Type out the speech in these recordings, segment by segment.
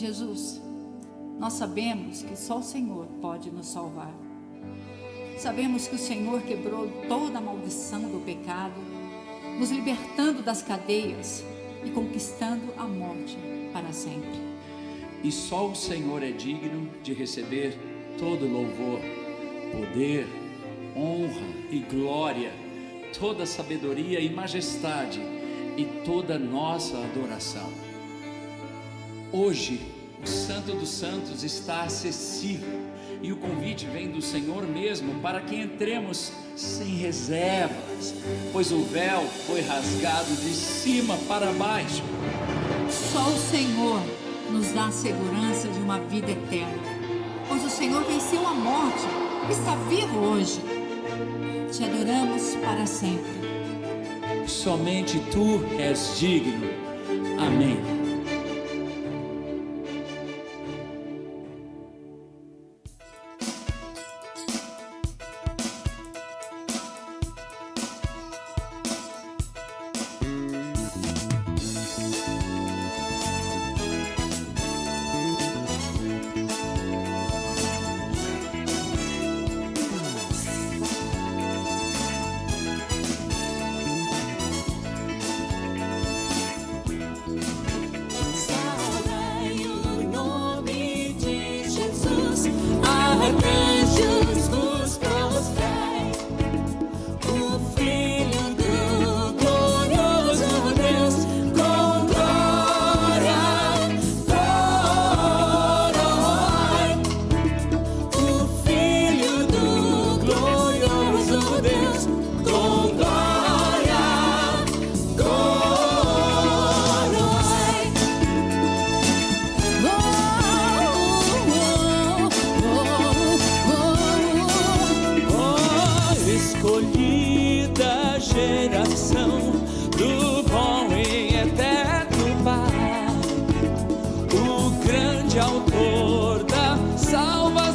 Jesus, nós sabemos que só o Senhor pode nos salvar. Sabemos que o Senhor quebrou toda a maldição do pecado, nos libertando das cadeias e conquistando a morte para sempre. E só o Senhor é digno de receber todo louvor, poder, honra e glória, toda sabedoria e majestade e toda nossa adoração. Hoje, o Santo dos Santos está acessível e o convite vem do Senhor mesmo para que entremos sem reservas, pois o véu foi rasgado de cima para baixo. Só o Senhor nos dá a segurança de uma vida eterna, pois o Senhor venceu a morte, está vivo hoje. Te adoramos para sempre. Somente Tu és digno. Amém. Escolhida geração do bom e eterno Pai, o grande autor da salvação.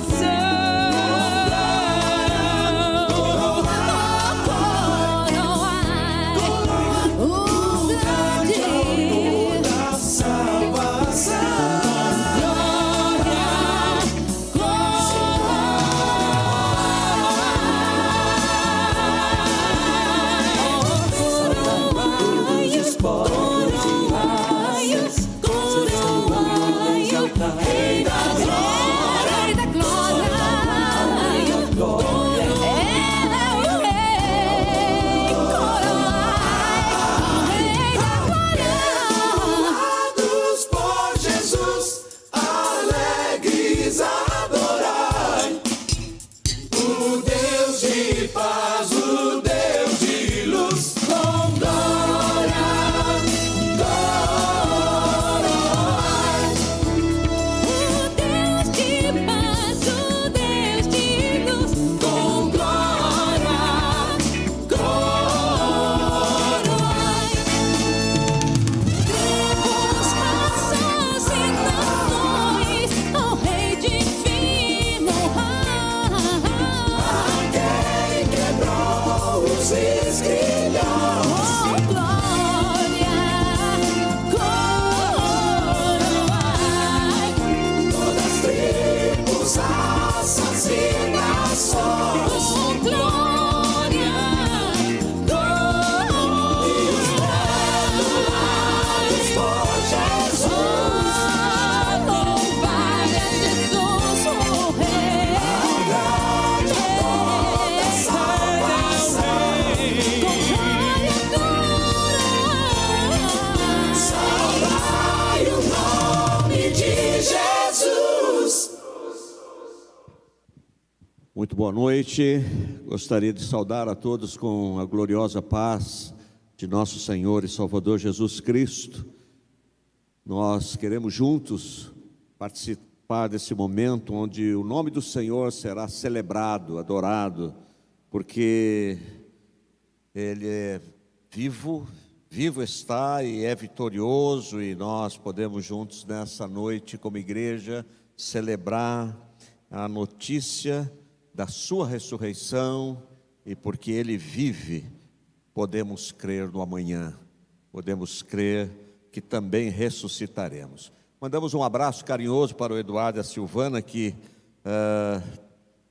Muito boa noite, gostaria de saudar a todos com a gloriosa paz de nosso Senhor e Salvador Jesus Cristo. Nós queremos juntos participar desse momento onde o nome do Senhor será celebrado, adorado, porque Ele é vivo, vivo está e é vitorioso, e nós podemos juntos nessa noite como igreja celebrar a notícia da sua ressurreição, e porque Ele vive, podemos crer no amanhã, podemos crer que também ressuscitaremos. Mandamos um abraço carinhoso para o Eduardo e a Silvana, que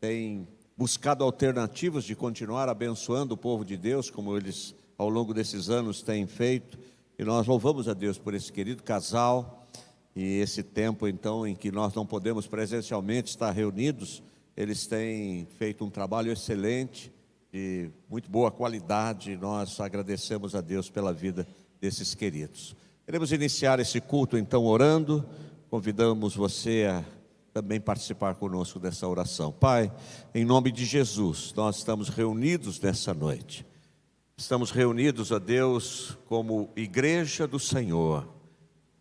tem buscado alternativas de continuar abençoando o povo de Deus, como eles ao longo desses anos têm feito. E nós louvamos a Deus por esse querido casal e esse tempo então em que nós não podemos presencialmente estar reunidos. Eles têm feito um trabalho excelente, de muito boa qualidade. Nós agradecemos a Deus pela vida desses queridos. Queremos iniciar esse culto então orando. Convidamos você a também participar conosco dessa oração. Pai, em nome de Jesus, nós estamos reunidos nessa noite. Estamos reunidos, ó Deus, como igreja do Senhor,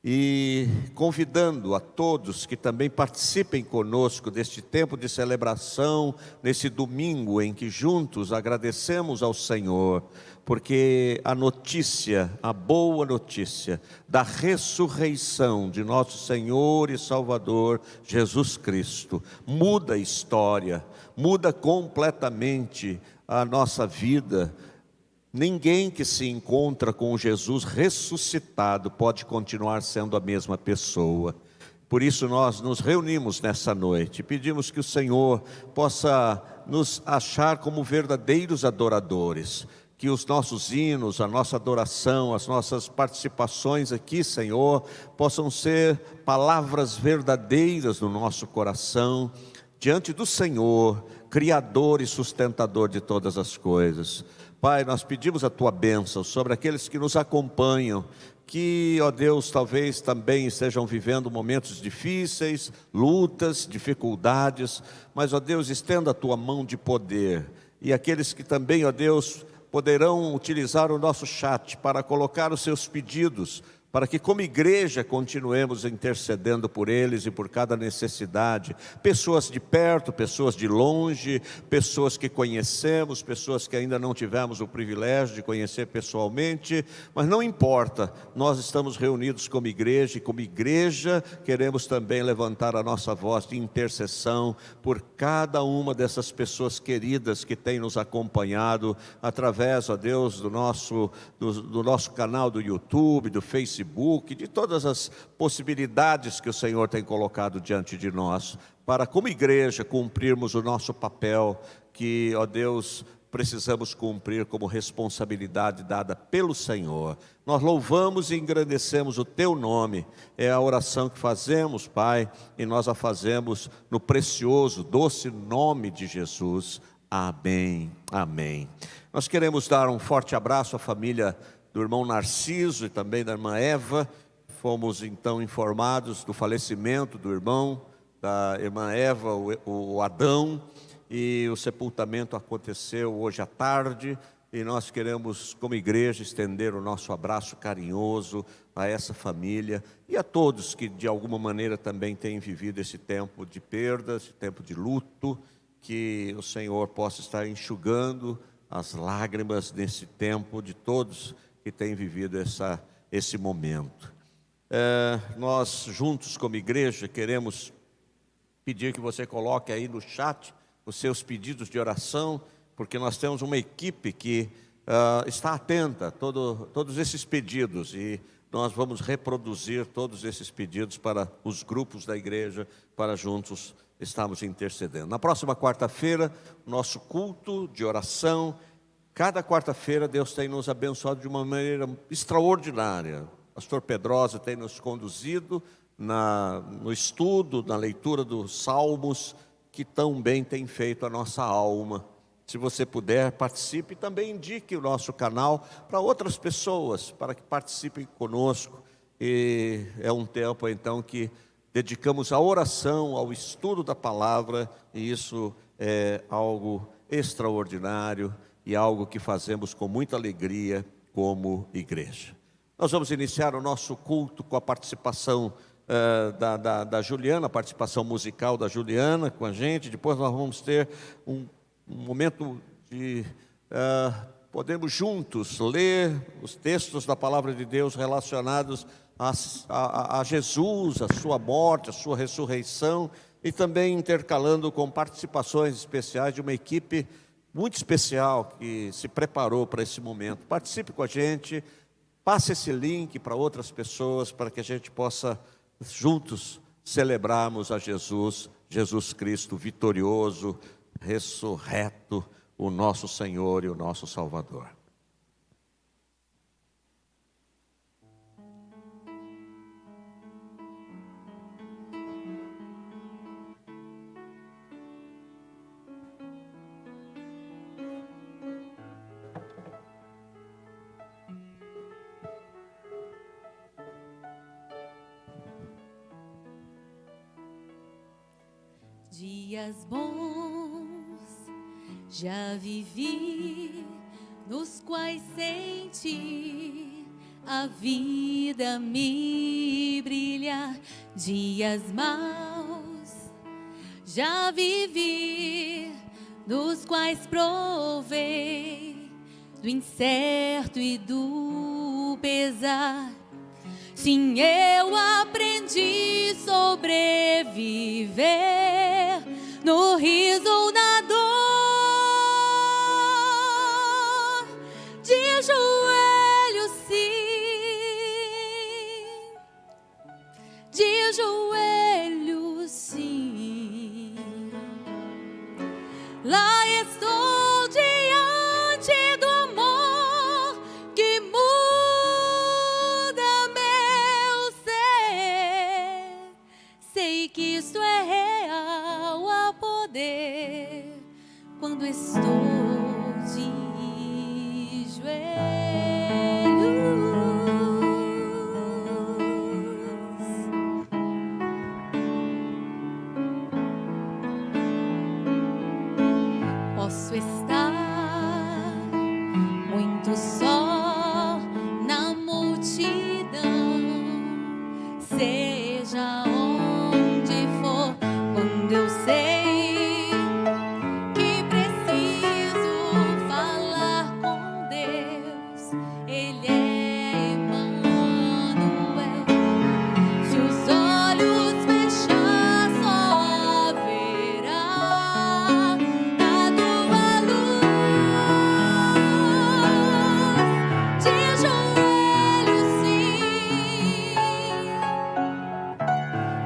e convidando a todos que também participem conosco deste tempo de celebração, nesse domingo em que juntos agradecemos ao Senhor, porque a notícia, a boa notícia da ressurreição de nosso Senhor e Salvador Jesus Cristo muda a história, muda completamente a nossa vida. Ninguém que se encontra com Jesus ressuscitado pode continuar sendo a mesma pessoa. Por isso nós nos reunimos nessa noite, pedimos que o Senhor possa nos achar como verdadeiros adoradores, que os nossos hinos, a nossa adoração, as nossas participações aqui, Senhor, possam ser palavras verdadeiras no nosso coração, diante do Senhor, Criador e sustentador de todas as coisas. Pai, nós pedimos a Tua bênção sobre aqueles que nos acompanham, que, ó Deus, talvez também estejam vivendo momentos difíceis, lutas, dificuldades, mas, ó Deus, estenda a Tua mão de poder. E aqueles que também, ó Deus, poderão utilizar o nosso chat para colocar os seus pedidos, para que como igreja continuemos intercedendo por eles e por cada necessidade, pessoas de perto, pessoas de longe, pessoas que conhecemos, pessoas que ainda não tivemos o privilégio de conhecer pessoalmente, mas não importa, nós estamos reunidos como igreja, e como igreja queremos também levantar a nossa voz de intercessão por cada uma dessas pessoas queridas que têm nos acompanhado através, ó Deus, do nosso canal do YouTube, do Facebook, de todas as possibilidades que o Senhor tem colocado diante de nós, para como igreja cumprirmos o nosso papel, que, ó Deus, precisamos cumprir como responsabilidade dada pelo Senhor. Nós louvamos e engrandecemos o Teu nome, é a oração que fazemos, Pai, e nós a fazemos no precioso, doce nome de Jesus. Amém, amém. Nós queremos dar um forte abraço à família do irmão Narciso e também da irmã Eva. Fomos então informados do falecimento do irmão, da irmã Eva, o Adão, e o sepultamento aconteceu hoje à tarde, e nós queremos, como igreja, estender o nosso abraço carinhoso a essa família e a todos que de alguma maneira também têm vivido esse tempo de perdas, esse tempo de luto, que o Senhor possa estar enxugando as lágrimas nesse tempo de todos que têm vivido esse momento. Nós juntos como igreja queremos pedir que você coloque aí no chat os seus pedidos de oração, porque nós temos uma equipe que está atenta a todos esses pedidos, e nós vamos reproduzir todos esses pedidos para os grupos da igreja, para juntos estarmos intercedendo. Na próxima quarta-feira, nosso culto de oração. Cada quarta-feira Deus tem nos abençoado de uma maneira extraordinária. O pastor Pedrosa tem nos conduzido no estudo, na leitura dos salmos, que tão bem tem feito a nossa alma. Se você puder, participe e também indique o nosso canal para outras pessoas, para que participem conosco. E é um tempo então que dedicamos à oração, ao estudo da palavra, e isso é algo extraordinário e algo que fazemos com muita alegria como igreja. Nós vamos iniciar o nosso culto com a participação da Juliana, a participação musical da Juliana com a gente. Depois nós vamos ter um momento de podemos juntos ler os textos da palavra de Deus relacionados a Jesus, a sua morte, a sua ressurreição, e também intercalando com participações especiais de uma equipe muito especial que se preparou para esse momento. Participe com a gente, passe esse link para outras pessoas, para que a gente possa juntos celebrarmos a Jesus Cristo vitorioso, ressurreto, o nosso Senhor e o nosso Salvador. Dias bons já vivi, nos quais senti a vida me brilhar. Dias maus já vivi, nos quais provei do incerto e do pesar. Sim, eu aprendi sobreviver no riso ou na dor, de joelhos sim, de joelhos sim. Lá estou diante do amor que muda meu ser. Sei que isso é real a poder quando estou de joelhos. Posso estar muito só na multidão, seja onde for, quando eu sei que preciso falar com Deus, Ele é Emmanuel. Se os olhos fechar, só haverá a tua luz. De joelhos sim,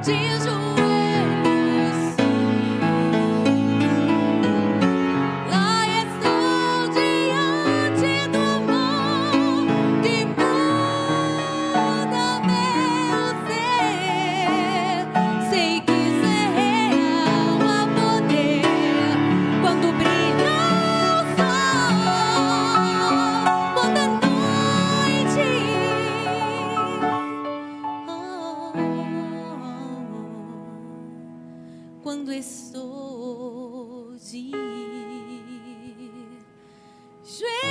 de joelhos sim. Lá estou diante do amor que muda meu ser. Sei que isso é real a poder quando brilha o sol, quando a noite quando estou de joelhos,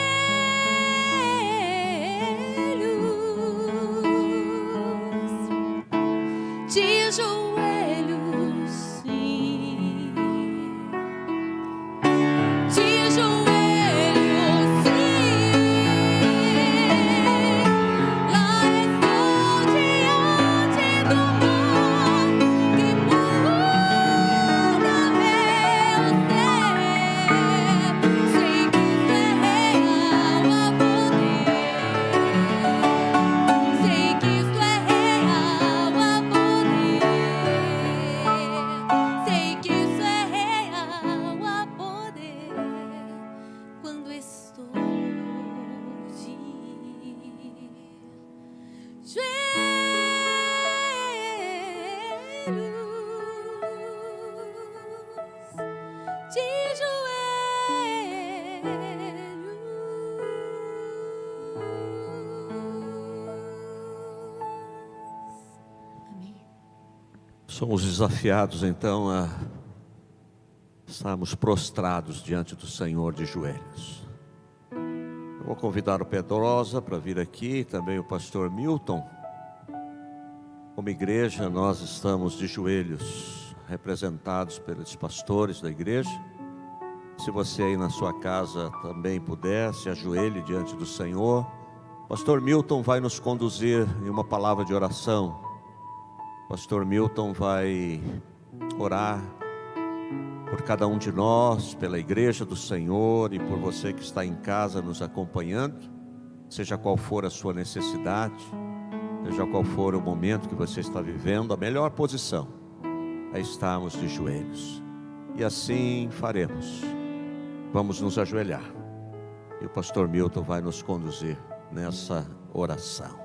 de joelhos sim, de joelhos sim. Lá estou diante do amor que muda meu ser. Sei que isso é real a poder. Sei que isso é real a poder. Sei que isso é real a poder quando estou de joelhos, de joelhos. Amém. Somos desafiados então a estarmos prostrados diante do Senhor de joelhos. Eu vou convidar o Pedrosa para vir aqui, também o pastor Milton. Como igreja, nós estamos de joelhos, representados pelos pastores da igreja. Se você aí na sua casa também puder, se ajoelhe diante do Senhor. Pastor Milton vai nos conduzir em uma palavra de oração. Pastor Milton vai orar por cada um de nós, pela igreja do Senhor e por você que está em casa nos acompanhando, seja qual for a sua necessidade. seja qual for o momento que você está vivendo, a melhor posição é estarmos de joelhos. E assim faremos. Vamos nos ajoelhar. E o pastor Milton vai nos conduzir nessa oração.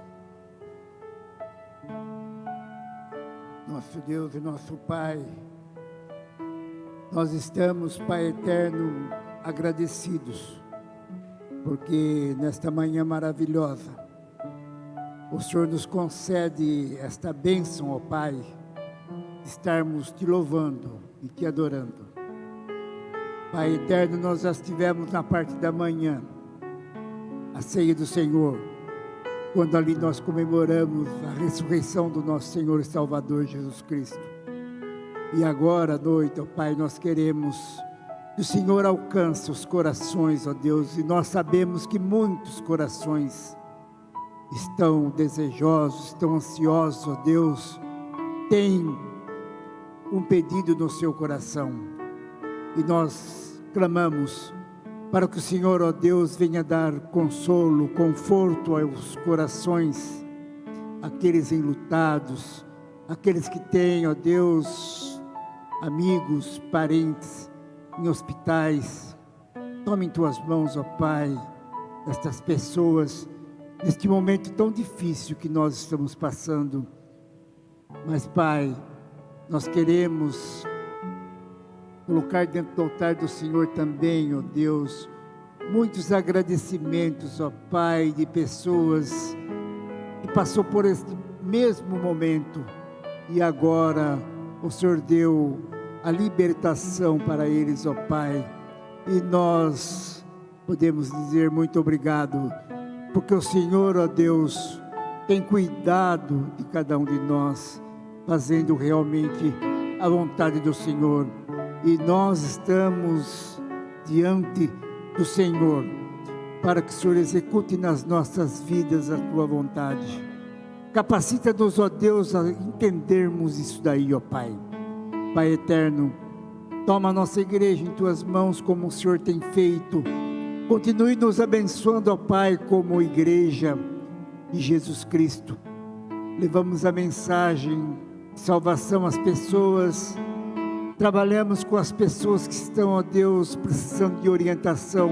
Nosso Deus e nosso Pai, nós estamos, Pai eterno, agradecidos, porque nesta manhã maravilhosa, o Senhor nos concede esta bênção, ó Pai, de estarmos te louvando e te adorando. Pai eterno, nós já estivemos na parte da manhã, a ceia do Senhor, quando ali nós comemoramos a ressurreição do nosso Senhor e Salvador Jesus Cristo. E agora à noite, ó Pai, nós queremos que o Senhor alcance os corações, ó Deus, e nós sabemos que muitos corações estão desejosos, estão ansiosos, ó Deus, têm um pedido no seu coração, e nós clamamos para que o Senhor, ó Deus, venha dar consolo, conforto aos corações, aqueles enlutados, aqueles que têm, ó Deus, amigos, parentes em hospitais. Tome em tuas mãos, ó Pai, estas pessoas, neste momento tão difícil que nós estamos passando. Mas, Pai, nós queremos colocar dentro do altar do Senhor também, ó Deus, muitos agradecimentos, ó Pai, de pessoas que passou por este mesmo momento e agora o Senhor deu a libertação para eles, ó Pai, e nós podemos dizer muito obrigado, porque o Senhor, ó Deus, tem cuidado de cada um de nós, fazendo realmente a vontade do Senhor. E nós estamos diante do Senhor, para que o Senhor execute nas nossas vidas a Tua vontade. Capacita-nos, ó Deus, a entendermos isso daí, ó Pai. Pai eterno, toma a nossa igreja em Tuas mãos, como o Senhor tem feito. Continue nos abençoando, ó Pai, como igreja de Jesus Cristo. Levamos a mensagem de salvação às pessoas. Trabalhamos com as pessoas que estão, ó Deus, precisando de orientação.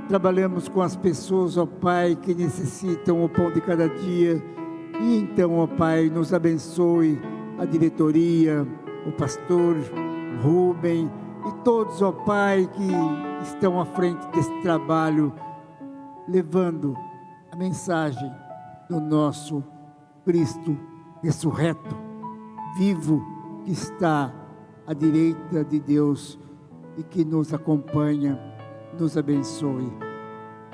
Trabalhamos com as pessoas, ó Pai, que necessitam o pão de cada dia. E então, ó Pai, nos abençoe a diretoria, o pastor Rubem e todos, ó Pai, que estão à frente desse trabalho, levando a mensagem do nosso Cristo ressurreto, vivo, que está à direita de Deus e que nos acompanha, nos abençoe.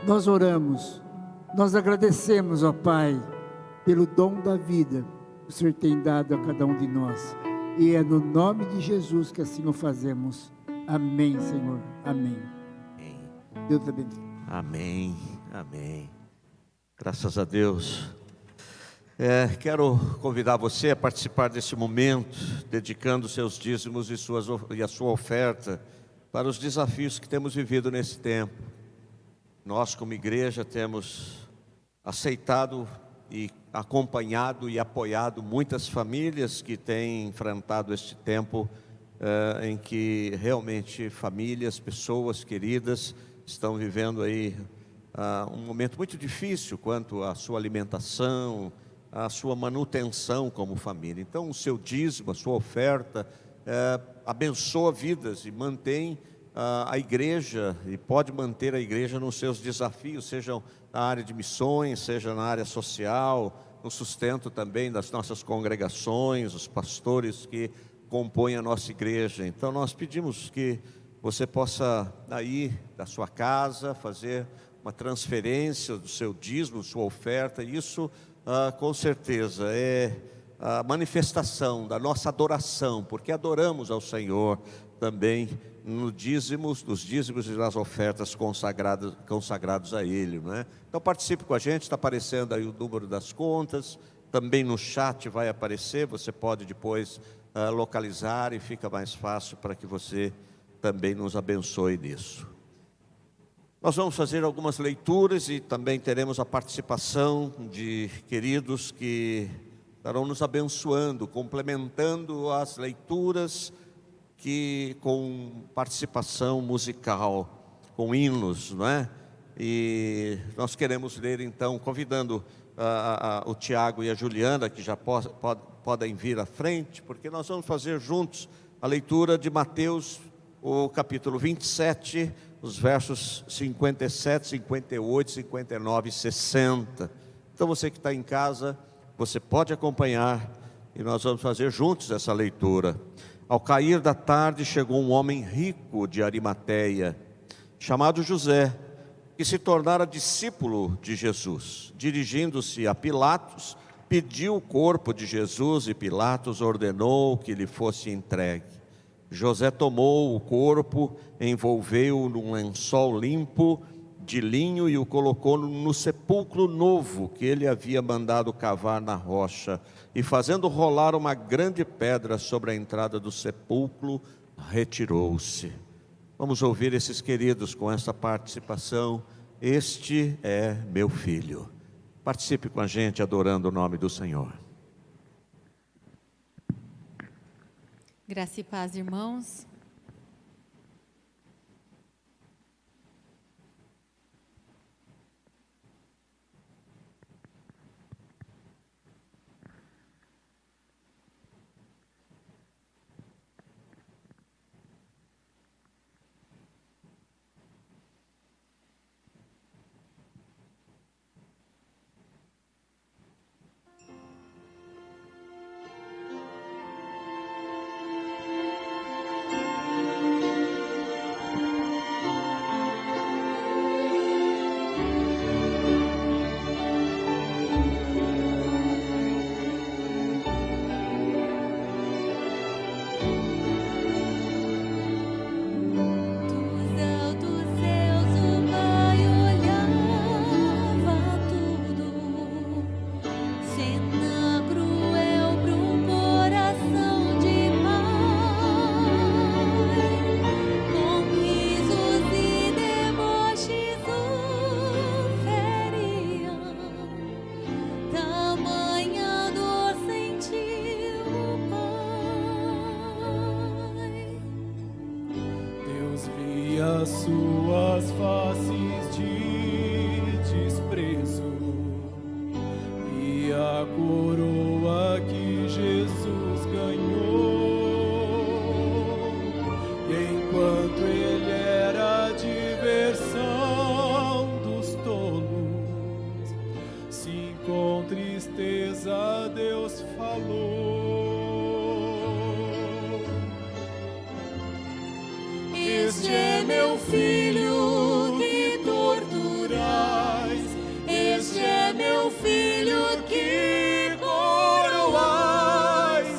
Nós oramos, nós agradecemos, ó Pai, pelo dom da vida que o Senhor tem dado a cada um de nós, e é no nome de Jesus que assim o fazemos. Amém, Senhor, amém. Deus abençoe. Amém, amém. Graças a Deus. Quero convidar você a participar desse momento, dedicando seus dízimos e a sua oferta para os desafios que temos vivido nesse tempo. Nós, como igreja, temos aceitado e acompanhado e apoiado muitas famílias que têm enfrentado este tempo em que realmente famílias, pessoas queridas estão vivendo aí um momento muito difícil quanto à sua alimentação, a sua manutenção como família. Então o seu dízimo, a sua oferta abençoa vidas e mantém a igreja, e pode manter a igreja nos seus desafios, sejam na área de missões, seja na área social, no sustento também das nossas congregações, os pastores que compõem a nossa igreja. Então nós pedimos que você possa aí da sua casa fazer uma transferência do seu dízimo, sua oferta. Isso com certeza é a manifestação da nossa adoração, porque adoramos ao Senhor também nos dízimos e nas ofertas consagrados a Ele, não é? Então participe com a gente, está aparecendo aí o número das contas, também no chat vai aparecer, você pode depois localizar e fica mais fácil para que você também nos abençoe nisso. Nós vamos fazer algumas leituras e também teremos a participação de queridos que estarão nos abençoando, complementando as leituras com participação musical, com hinos, não é? E nós queremos ler então, convidando o Tiago e a Juliana, que já podem vir à frente, porque nós vamos fazer juntos a leitura de Mateus, o capítulo 27, os versos 57, 58, 59 e 60. Então você que está em casa, você pode acompanhar e nós vamos fazer juntos essa leitura. Ao cair da tarde chegou um homem rico de Arimateia, chamado José, que se tornara discípulo de Jesus. Dirigindo-se a Pilatos, pediu o corpo de Jesus e Pilatos ordenou que lhe fosse entregue. José tomou o corpo, envolveu-o num lençol limpo de linho e o colocou no sepulcro novo que ele havia mandado cavar na rocha. E fazendo rolar uma grande pedra sobre a entrada do sepulcro, retirou-se. Vamos ouvir esses queridos com essa participação. Este é meu filho. Participe com a gente adorando o nome do Senhor. Graça e paz, irmãos. Suas faces de desprezo e a coroa que Jesus ganhou. E enquanto ele era a diversão dos tolos, sim, com tristeza Deus falou: este é meu filho que torturais, este é meu filho que coroais.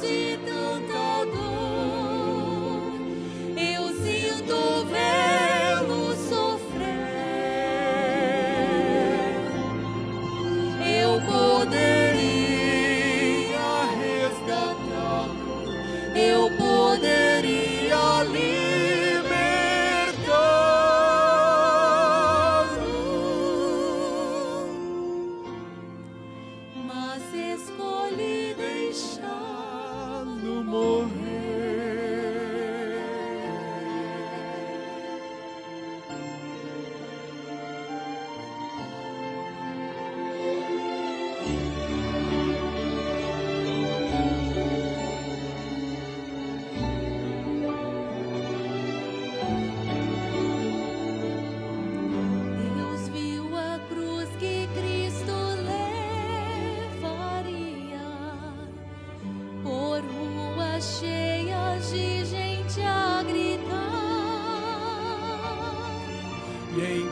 De tanta dor eu sinto vê-lo sofrer. Eu poderia resgatá-lo, eu poderia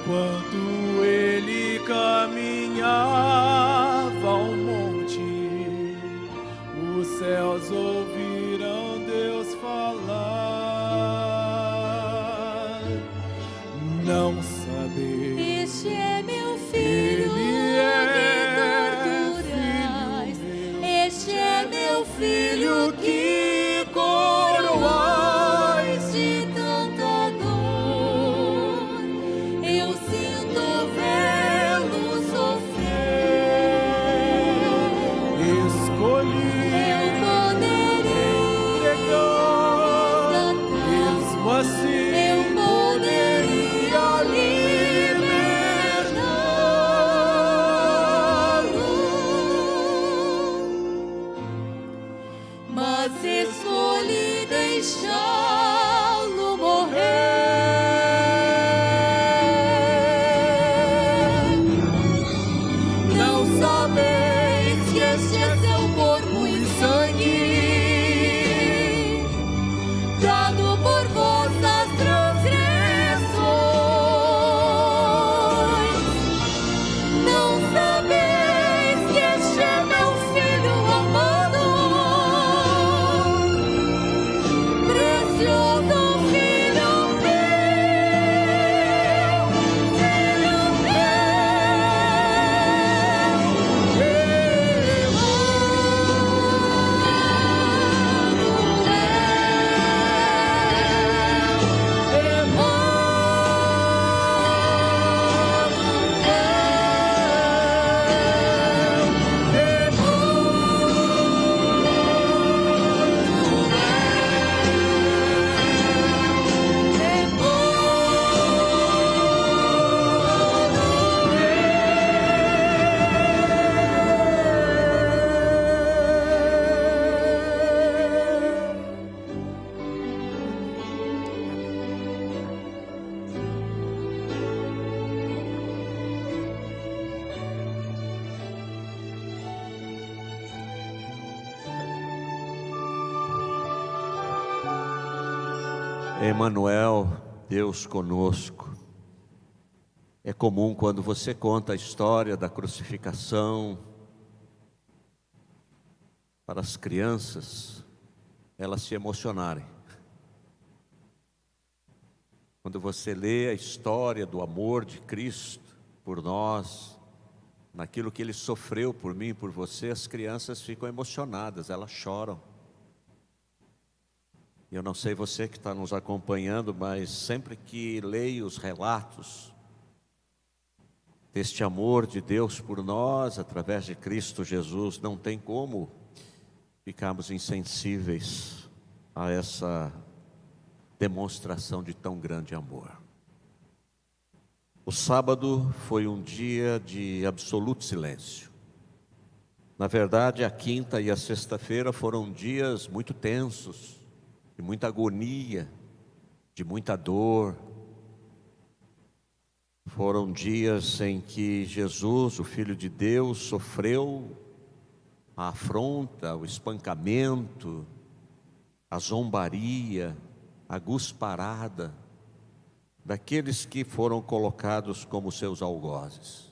enquanto ele caminhava ao monte, os céus ouviram Deus falar. Não saber, este é meu filho que torturais, este é meu filho que coroais. De tanta dor eu sinto assim eu poderia libertá-lo, mas escolhi deixá-lo morrer. Não sabeis que este é seu corpo e sangue, dado por vossas transgressões. Não sabeis que este é meu filho amado, precioso filho meu, filho Emanuel, Deus conosco. É comum quando você conta a história da crucificação para as crianças, elas se emocionarem. Quando você lê a história do amor de Cristo por nós, naquilo que Ele sofreu por mim e por você, as crianças ficam emocionadas, elas choram. Eu não sei você que está nos acompanhando, mas sempre que leio os relatos deste amor de Deus por nós, através de Cristo Jesus, não tem como ficarmos insensíveis a essa demonstração de tão grande amor. O sábado foi um dia de absoluto silêncio. Na verdade, a quinta e a sexta-feira foram dias muito tensos, de muita agonia, de muita dor. Foram dias em que Jesus, o Filho de Deus, sofreu a afronta, o espancamento, a zombaria, a gusparada daqueles que foram colocados como seus algozes.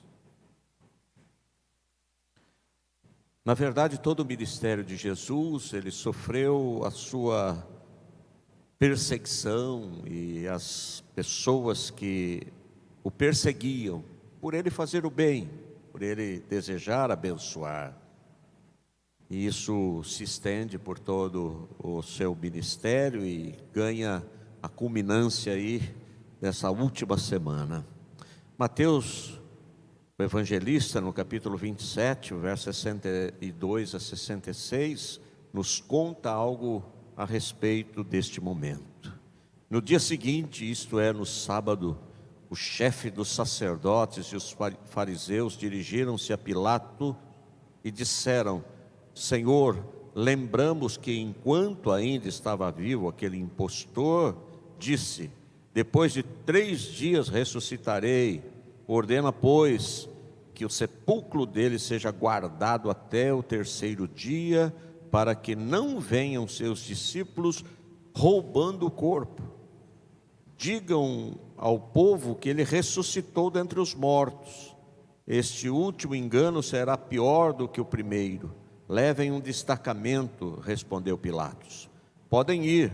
Na verdade, todo o ministério de Jesus, ele sofreu a sua perseguição e as pessoas que o perseguiam por ele fazer o bem, por ele desejar abençoar. E isso se estende por todo o seu ministério e ganha a culminância aí dessa última semana. Mateus, o evangelista, no capítulo 27, o verso 62 a 66, nos conta algo a respeito deste momento. No dia seguinte, isto é, no sábado, o chefe dos sacerdotes e os fariseus dirigiram-se a Pilato e disseram: Senhor, lembramos que enquanto ainda estava vivo aquele impostor, disse: depois de 3 dias ressuscitarei. Ordena, pois, que o sepulcro dele seja guardado até o 3º dia, para que não venham seus discípulos roubando o corpo. Digam ao povo que ele ressuscitou dentre os mortos. Este último engano será pior do que o primeiro. Levem um destacamento, respondeu Pilatos. Podem ir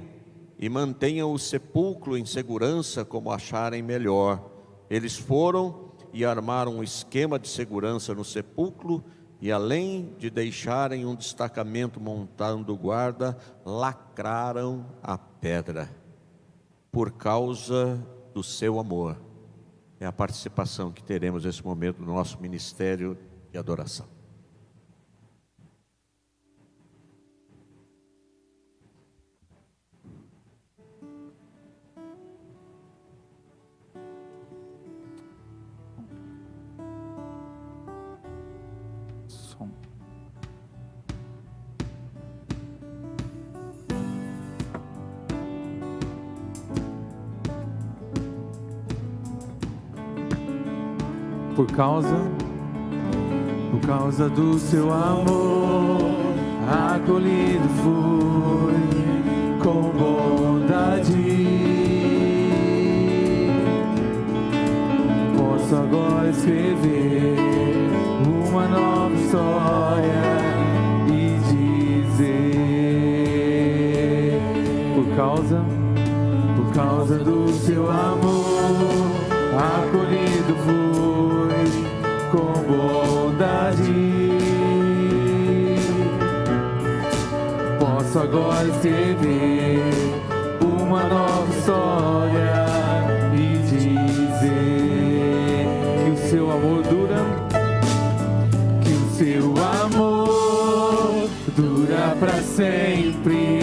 e mantenham o sepulcro em segurança como acharem melhor. Eles foram e armaram um esquema de segurança no sepulcro, e além de deixarem um destacamento montando guarda, lacraram a pedra. Por causa do seu amor. É a participação que teremos nesse momento no nosso ministério de adoração. Por causa do seu amor, acolhido fui com bondade. Posso agora escrever uma nova história e dizer: por causa do seu amor, acolhido fui com bondade. Posso agora escrever uma nova história e dizer que o seu amor dura, que o seu amor dura para sempre,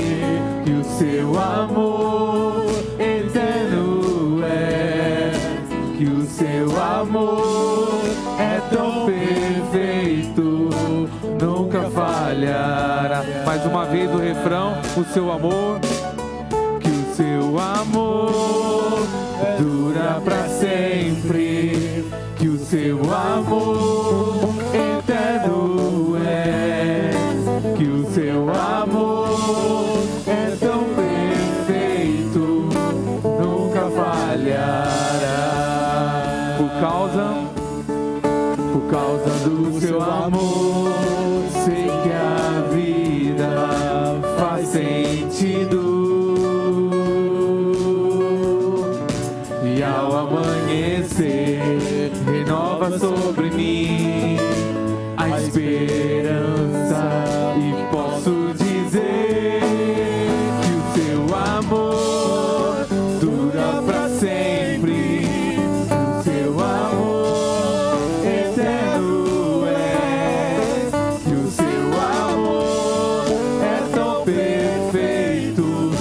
que o seu amor eterno é, que o seu amor é tão perfeito, nunca falhará. Mais uma vez o refrão: o seu amor, que o seu amor dura para sempre, que o seu amor eterno é, que o seu amor é tão perfeito, nunca falhará. Por causa do seu amor, sei que a vida faz sentido. E ao amanhecer, renova sobre mim a esperança. E posso dizer que o seu amor dura para sempre, que o seu amor eterno é, que o seu amor é tão perfeito,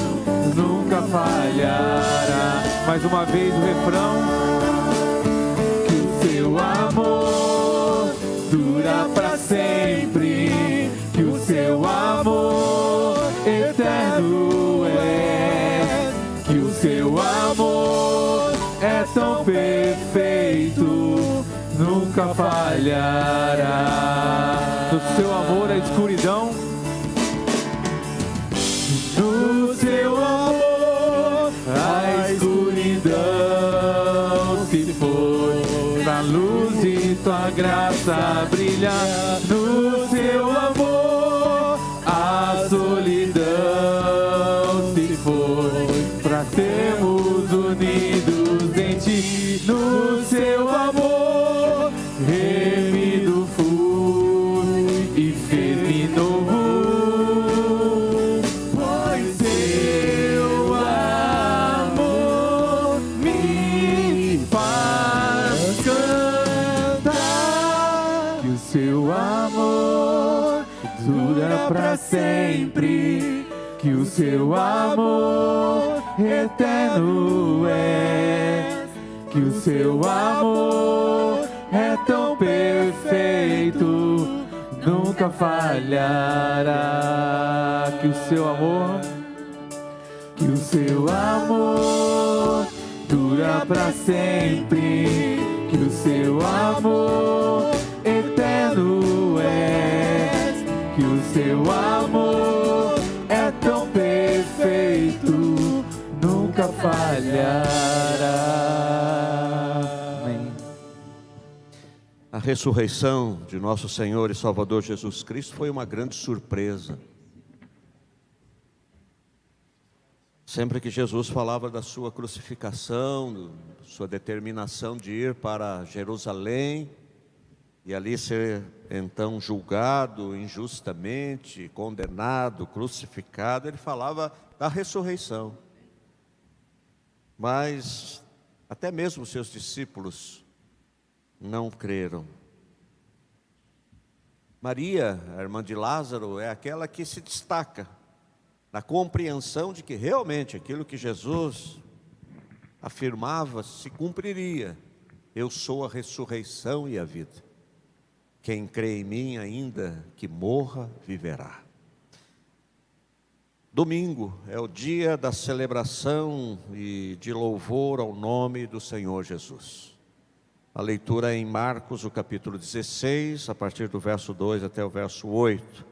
nunca falhará. Mais uma vez o refrão: que o seu amor dura para sempre, que o seu amor eterno é, que o seu amor é tão perfeito, nunca falhará. No seu amor a escuridão, no seu amor a escuridão se foi, pra luz de tua graça brilhar. No seu amor a solidão se foi, pra sermos unidos em ti. No seu amor remido fui e fez-me novo, pois seu amor me faz cantar. Que o seu amor dura para sempre, que o seu amor eterno é, que o seu amor é tão perfeito, nunca falhará. Que o seu amor, que o seu amor dura para sempre, que o seu amor eterno é, que o seu amor é tão perfeito, nunca falhará. Amém. A ressurreição de nosso Senhor e Salvador Jesus Cristo foi uma grande surpresa. Sempre que Jesus falava da sua crucificação, sua determinação de ir para Jerusalém e ali ser então julgado injustamente, condenado, crucificado, ele falava da ressurreição. Mas até mesmo seus discípulos não creram. Maria, a irmã de Lázaro, é aquela que se destaca na compreensão de que realmente aquilo que Jesus afirmava se cumpriria. Eu sou a ressurreição e a vida. Quem crê em mim, ainda que morra, viverá. Domingo é o dia da celebração e de louvor ao nome do Senhor Jesus. A leitura é em Marcos, o capítulo 16, a partir do verso 2 até o verso 8.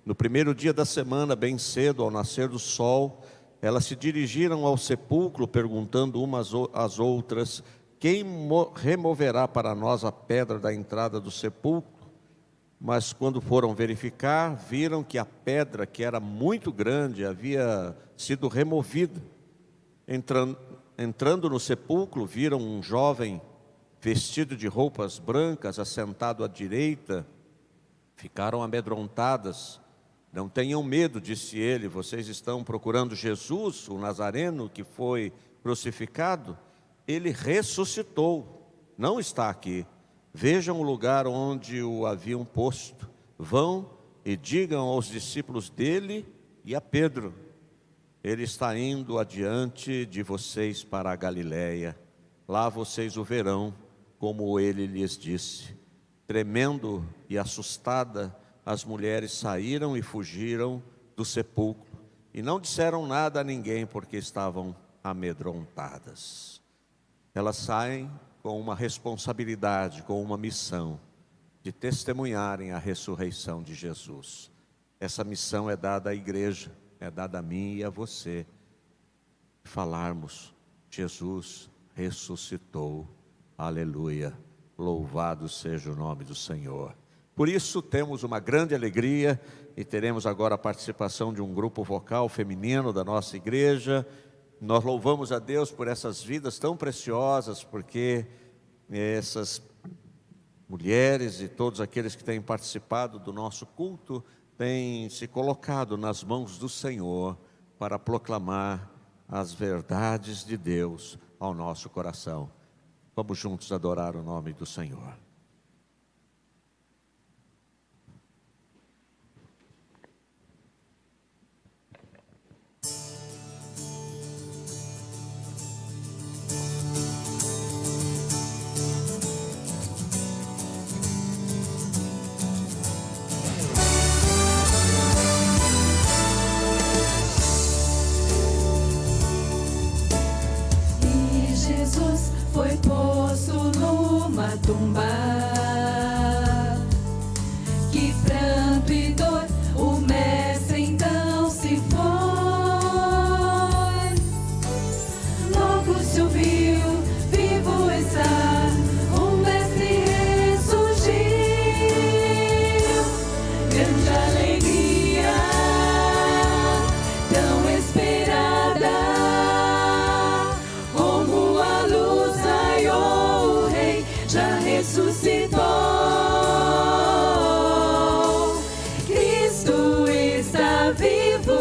No primeiro dia da semana, bem cedo, ao nascer do sol, elas se dirigiram ao sepulcro, perguntando umas às outras: quem removerá para nós a pedra da entrada do sepulcro? Mas quando foram verificar, viram que a pedra, que era muito grande, havia sido removida. Entrando no sepulcro, viram um jovem vestido de roupas brancas, assentado à direita. Ficaram amedrontadas. Não tenham medo, disse ele, vocês estão procurando Jesus, o Nazareno, que foi crucificado? Ele ressuscitou, não está aqui. Vejam o lugar onde o haviam posto. Vão e digam aos discípulos dele e a Pedro: ele está indo adiante de vocês para a Galiléia. Lá vocês o verão, como ele lhes disse. Tremendo e assustada, as mulheres saíram e fugiram do sepulcro, e não disseram nada a ninguém, porque estavam amedrontadas. Elas saem com uma responsabilidade, com uma missão, de testemunharem a ressurreição de Jesus. Essa missão é dada à igreja, é dada a mim e a você. Falarmos: Jesus ressuscitou, aleluia, louvado seja o nome do Senhor. Por isso temos uma grande alegria e teremos agora a participação de um grupo vocal feminino da nossa igreja. Nós louvamos a Deus por essas vidas tão preciosas, porque essas mulheres e todos aqueles que têm participado do nosso culto têm se colocado nas mãos do Senhor para proclamar as verdades de Deus ao nosso coração. Vamos juntos adorar o nome do Senhor. Jesus foi posto numa tumba, que pranto e dor, o mestre então se foi. Logo se ouviu, vivo está, o mestre ressurgiu. Grande alegria, tão esperada, já ressuscitou. Cristo está vivo,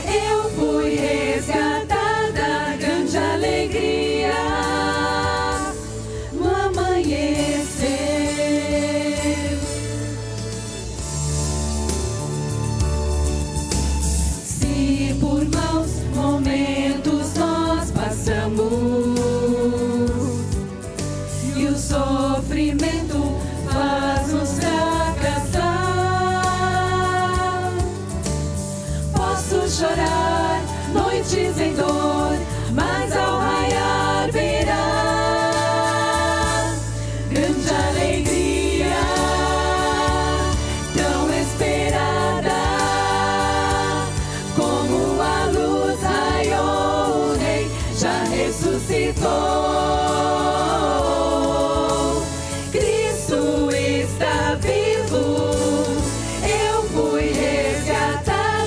eu fui resgatada. Grande alegria no amanhecer. Se por maus momentos nós passamos, o sofrimento faz-nos fracassar. Posso chorar noites em dor, mas ao raiar virá grande alegria, tão esperada. Como a luz raiou, o Rei já ressuscitou. Resgatada.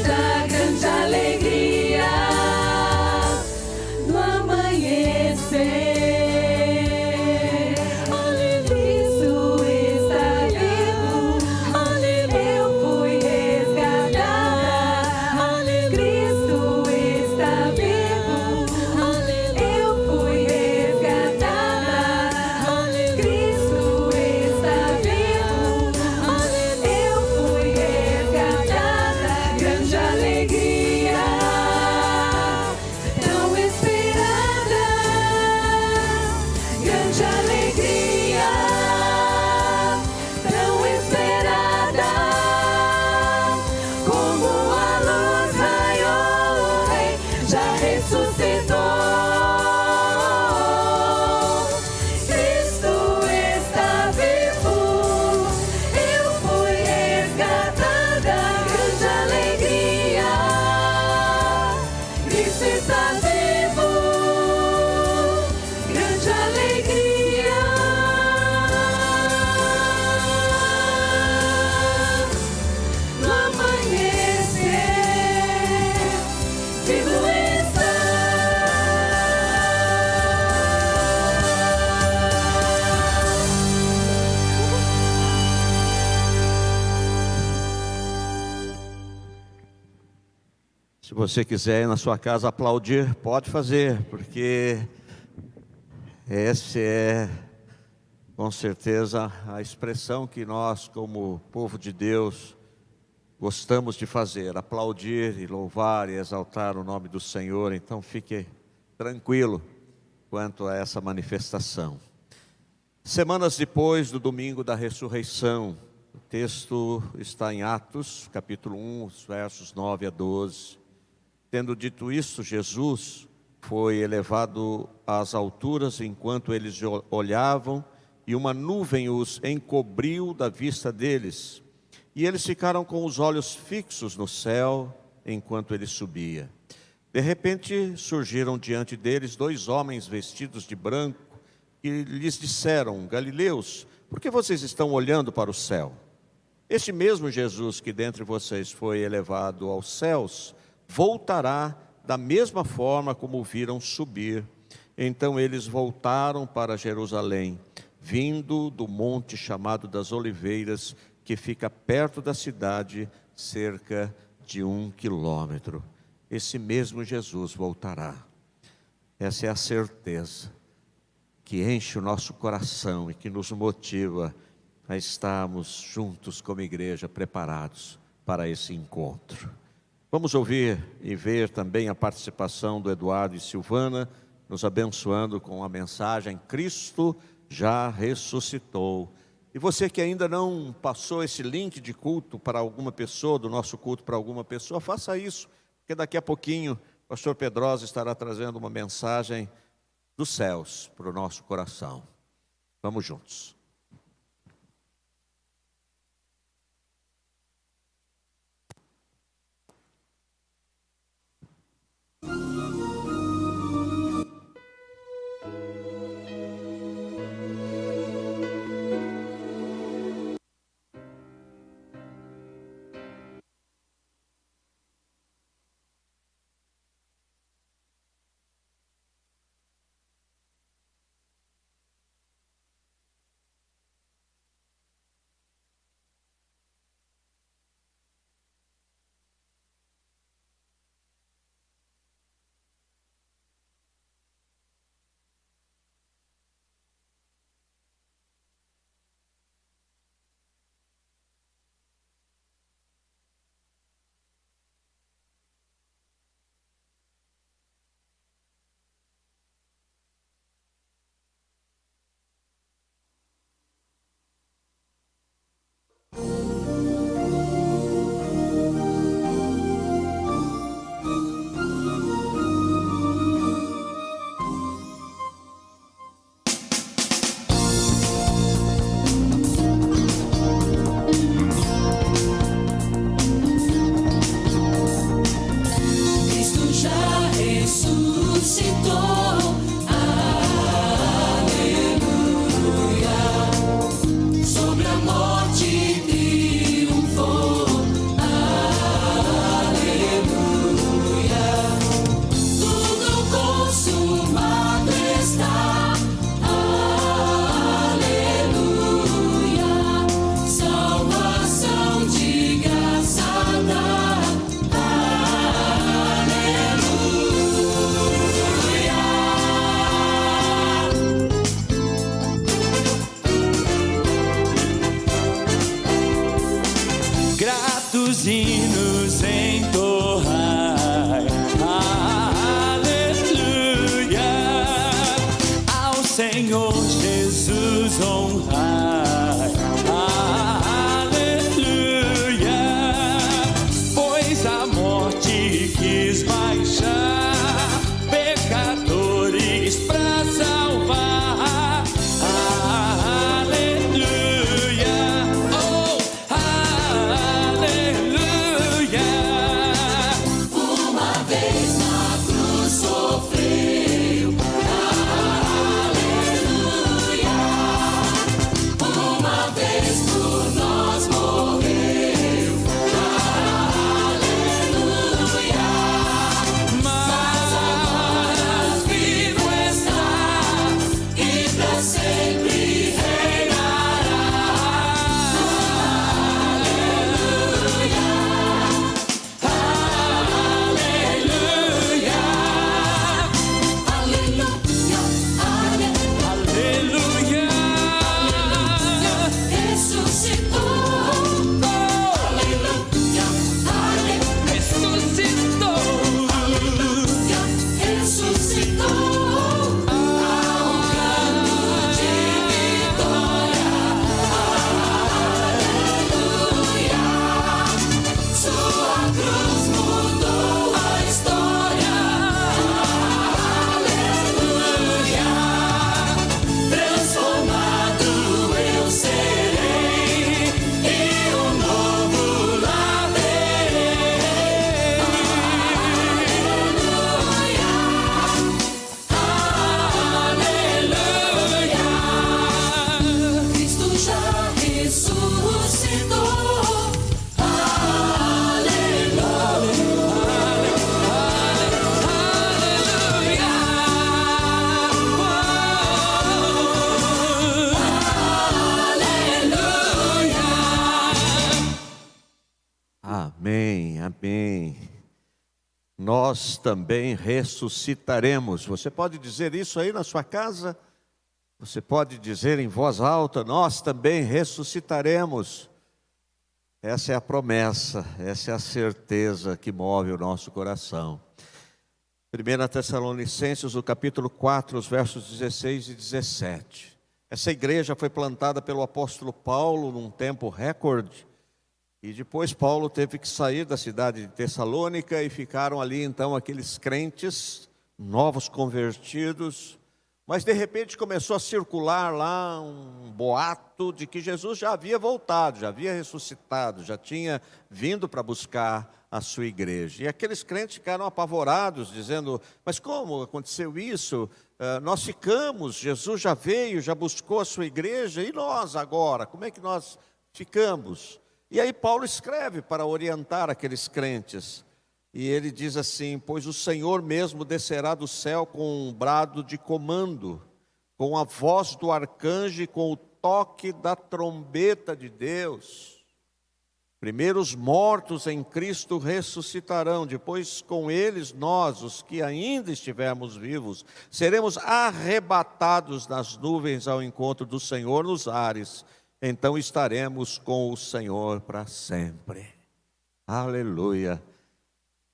você quiser ir na sua casa aplaudir, pode fazer, porque esse é, com certeza, a expressão que nós, como povo de Deus, gostamos de fazer, aplaudir e louvar e exaltar o nome do Senhor. Então fique tranquilo quanto a essa manifestação. Semanas depois do domingo da ressurreição, o texto está em Atos, capítulo 1, versos 9 a 12. Tendo dito isso, Jesus foi elevado às alturas enquanto eles olhavam, e uma nuvem os encobriu da vista deles. E eles ficaram com os olhos fixos no céu enquanto ele subia. De repente surgiram diante deles 2 homens vestidos de branco, e lhes disseram: Galileus, por que vocês estão olhando para o céu? Este mesmo Jesus que dentre vocês foi elevado aos céus, voltará da mesma forma como o viram subir. Então eles voltaram para Jerusalém, vindo do monte chamado das Oliveiras, que fica perto da cidade, cerca de 1 quilômetro. Esse mesmo Jesus voltará. Essa é a certeza que enche o nosso coração e que nos motiva a estarmos juntos como igreja, preparados para esse encontro. Vamos ouvir e ver também a participação do Eduardo e Silvana, nos abençoando com a mensagem Cristo já ressuscitou. E você que ainda não passou esse link de culto para alguma pessoa, do nosso culto para alguma pessoa, faça isso, porque daqui a pouquinho o pastor Pedrosa estará trazendo uma mensagem dos céus para o nosso coração. Vamos juntos. Gratos hinos entoai, aleluia, ao Senhor Jesus honrai, aleluia, pois a morte quis baixar pecadores pra salvar, aleluia, oh, aleluia. Uma vez na cruz sofreu, aleluia. amém. Nós também ressuscitaremos. Você pode dizer isso aí na sua casa? Você pode dizer em voz alta: nós também ressuscitaremos. Essa é a promessa, essa é a certeza que move o nosso coração. 1 Tessalonicenses, o capítulo 4, os versos 16 e 17. Essa igreja foi plantada pelo apóstolo Paulo num tempo recorde. E depois Paulo teve que sair da cidade de Tessalônica e ficaram ali então aqueles crentes, novos convertidos. Mas de repente começou a circular lá um boato de que Jesus já havia voltado, já havia ressuscitado, já tinha vindo para buscar a sua igreja. E aqueles crentes ficaram apavorados, dizendo: mas como aconteceu isso? Nós ficamos, Jesus já veio, já buscou a sua igreja, e nós agora? Como é que nós ficamos? E aí Paulo escreve para orientar aqueles crentes. E ele diz assim: pois o Senhor mesmo descerá do céu com um brado de comando, com a voz do arcanjo e com o toque da trombeta de Deus. Primeiro os mortos em Cristo ressuscitarão, depois com eles nós, os que ainda estivermos vivos, seremos arrebatados nas nuvens ao encontro do Senhor nos ares. Então estaremos com o Senhor para sempre. Aleluia.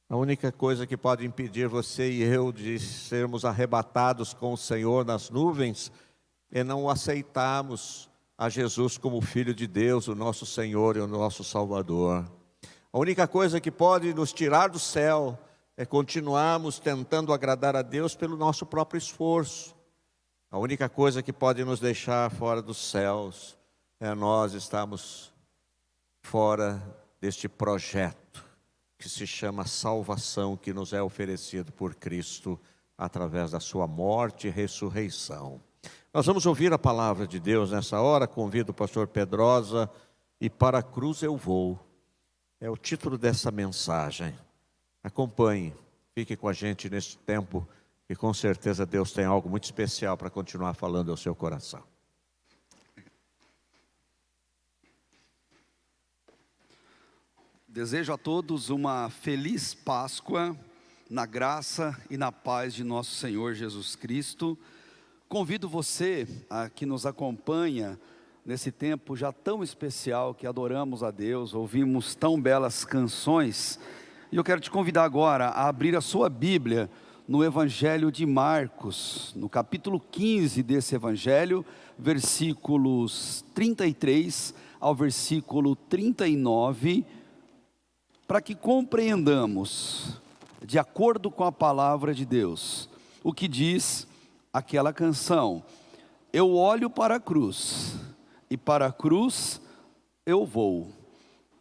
A única coisa que pode impedir você e eu de sermos arrebatados com o Senhor nas nuvens é não aceitarmos a Jesus como Filho de Deus, o nosso Senhor e o nosso Salvador. A única coisa que pode nos tirar do céu é continuarmos tentando agradar a Deus pelo nosso próprio esforço. A única coisa que pode nos deixar fora dos céus é nós estarmos fora deste projeto que se chama salvação, que nos é oferecido por Cristo através da sua morte e ressurreição. Nós vamos ouvir a palavra de Deus nessa hora. Convido o pastor Pedrosa. E para a cruz eu vou, é o título dessa mensagem. Acompanhe, fique com a gente nesse tempo, e com certeza Deus tem algo muito especial para continuar falando ao seu coração. Desejo a todos uma feliz Páscoa, na graça e na paz de nosso Senhor Jesus Cristo. Convido você que nos acompanha nesse tempo já tão especial que adoramos a Deus, ouvimos tão belas canções. E eu quero te convidar agora a abrir a sua Bíblia no Evangelho de Marcos, no capítulo 15 desse Evangelho, versículos 33 ao versículo 39, para que compreendamos, de acordo com a palavra de Deus, o que diz aquela canção: eu olho para a cruz, e para a cruz eu vou.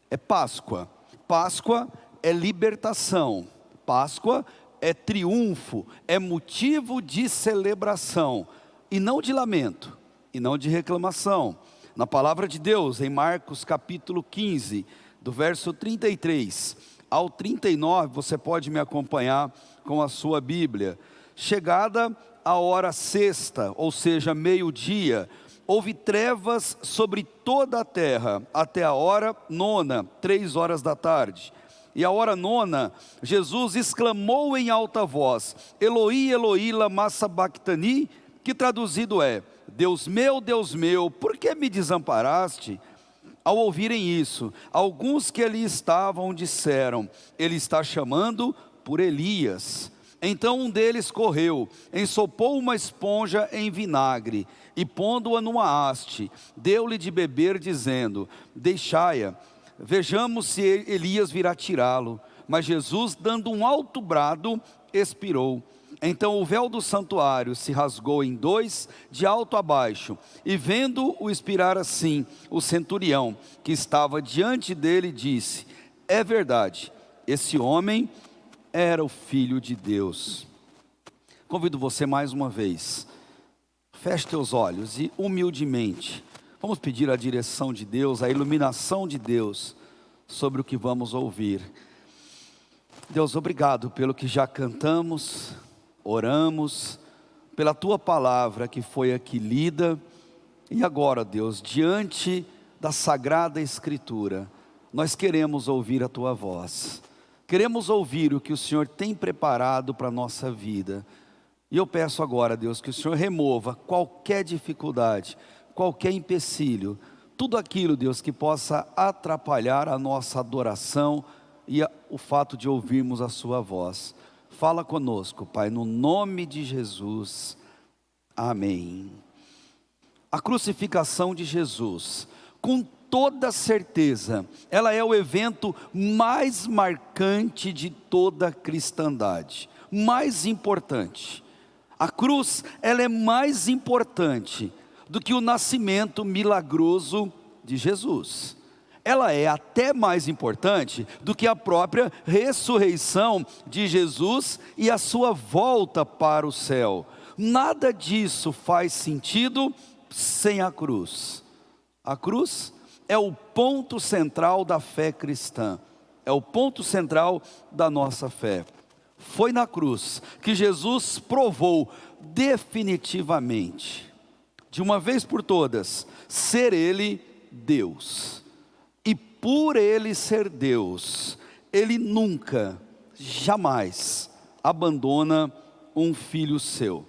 É Páscoa. Páscoa é libertação. Páscoa é triunfo, é motivo de celebração, e não de lamento, e não de reclamação. Na palavra de Deus, em Marcos capítulo 15, do verso 33 ao 39, você pode me acompanhar com a sua Bíblia. Chegada a hora sexta, ou seja, meio-dia, houve trevas sobre toda a terra, até a hora nona, 3 horas da tarde. E a hora nona, Jesus exclamou em alta voz: Eloi, Eloi, lama sabachthani, que traduzido é: Deus meu, por que me desamparaste? Ao ouvirem isso, alguns que ali estavam disseram: ele está chamando por Elias. Então um deles correu, ensopou uma esponja em vinagre e, pondo-a numa haste, deu-lhe de beber, dizendo: deixai-a, vejamos se Elias virá tirá-lo. Mas Jesus, dando um alto brado, expirou. Então o véu do santuário se rasgou em 2, de alto a baixo, e vendo-o expirar assim, o centurião que estava diante dele disse: é verdade, esse homem era o Filho de Deus. Convido você mais uma vez, feche teus olhos e humildemente, vamos pedir a direção de Deus, a iluminação de Deus sobre o que vamos ouvir. Deus, obrigado pelo que já cantamos, oramos, pela Tua palavra que foi aqui lida. E agora, Deus, diante da Sagrada Escritura, nós queremos ouvir a Tua voz. queremos ouvir o que o Senhor tem preparado para a nossa vida. E eu peço agora, Deus, que o Senhor remova qualquer dificuldade, qualquer empecilho, tudo aquilo, Deus, que possa atrapalhar a nossa adoração e o fato de ouvirmos a sua voz. Fala conosco, Pai, no nome de Jesus. Amém. A crucificação de Jesus, com toda certeza, ela é o evento mais marcante de toda a cristandade, mais importante. A cruz, ela é mais importante do que o nascimento milagroso de Jesus. Ela é até mais importante do que a própria ressurreição de Jesus e a sua volta para o céu. Nada disso faz sentido sem a cruz. A cruz é o ponto central da fé cristã, é o ponto central da nossa fé. Foi na cruz que Jesus provou definitivamente, de uma vez por todas, ser Ele Deus. E por Ele ser Deus, Ele nunca, jamais abandona um filho seu.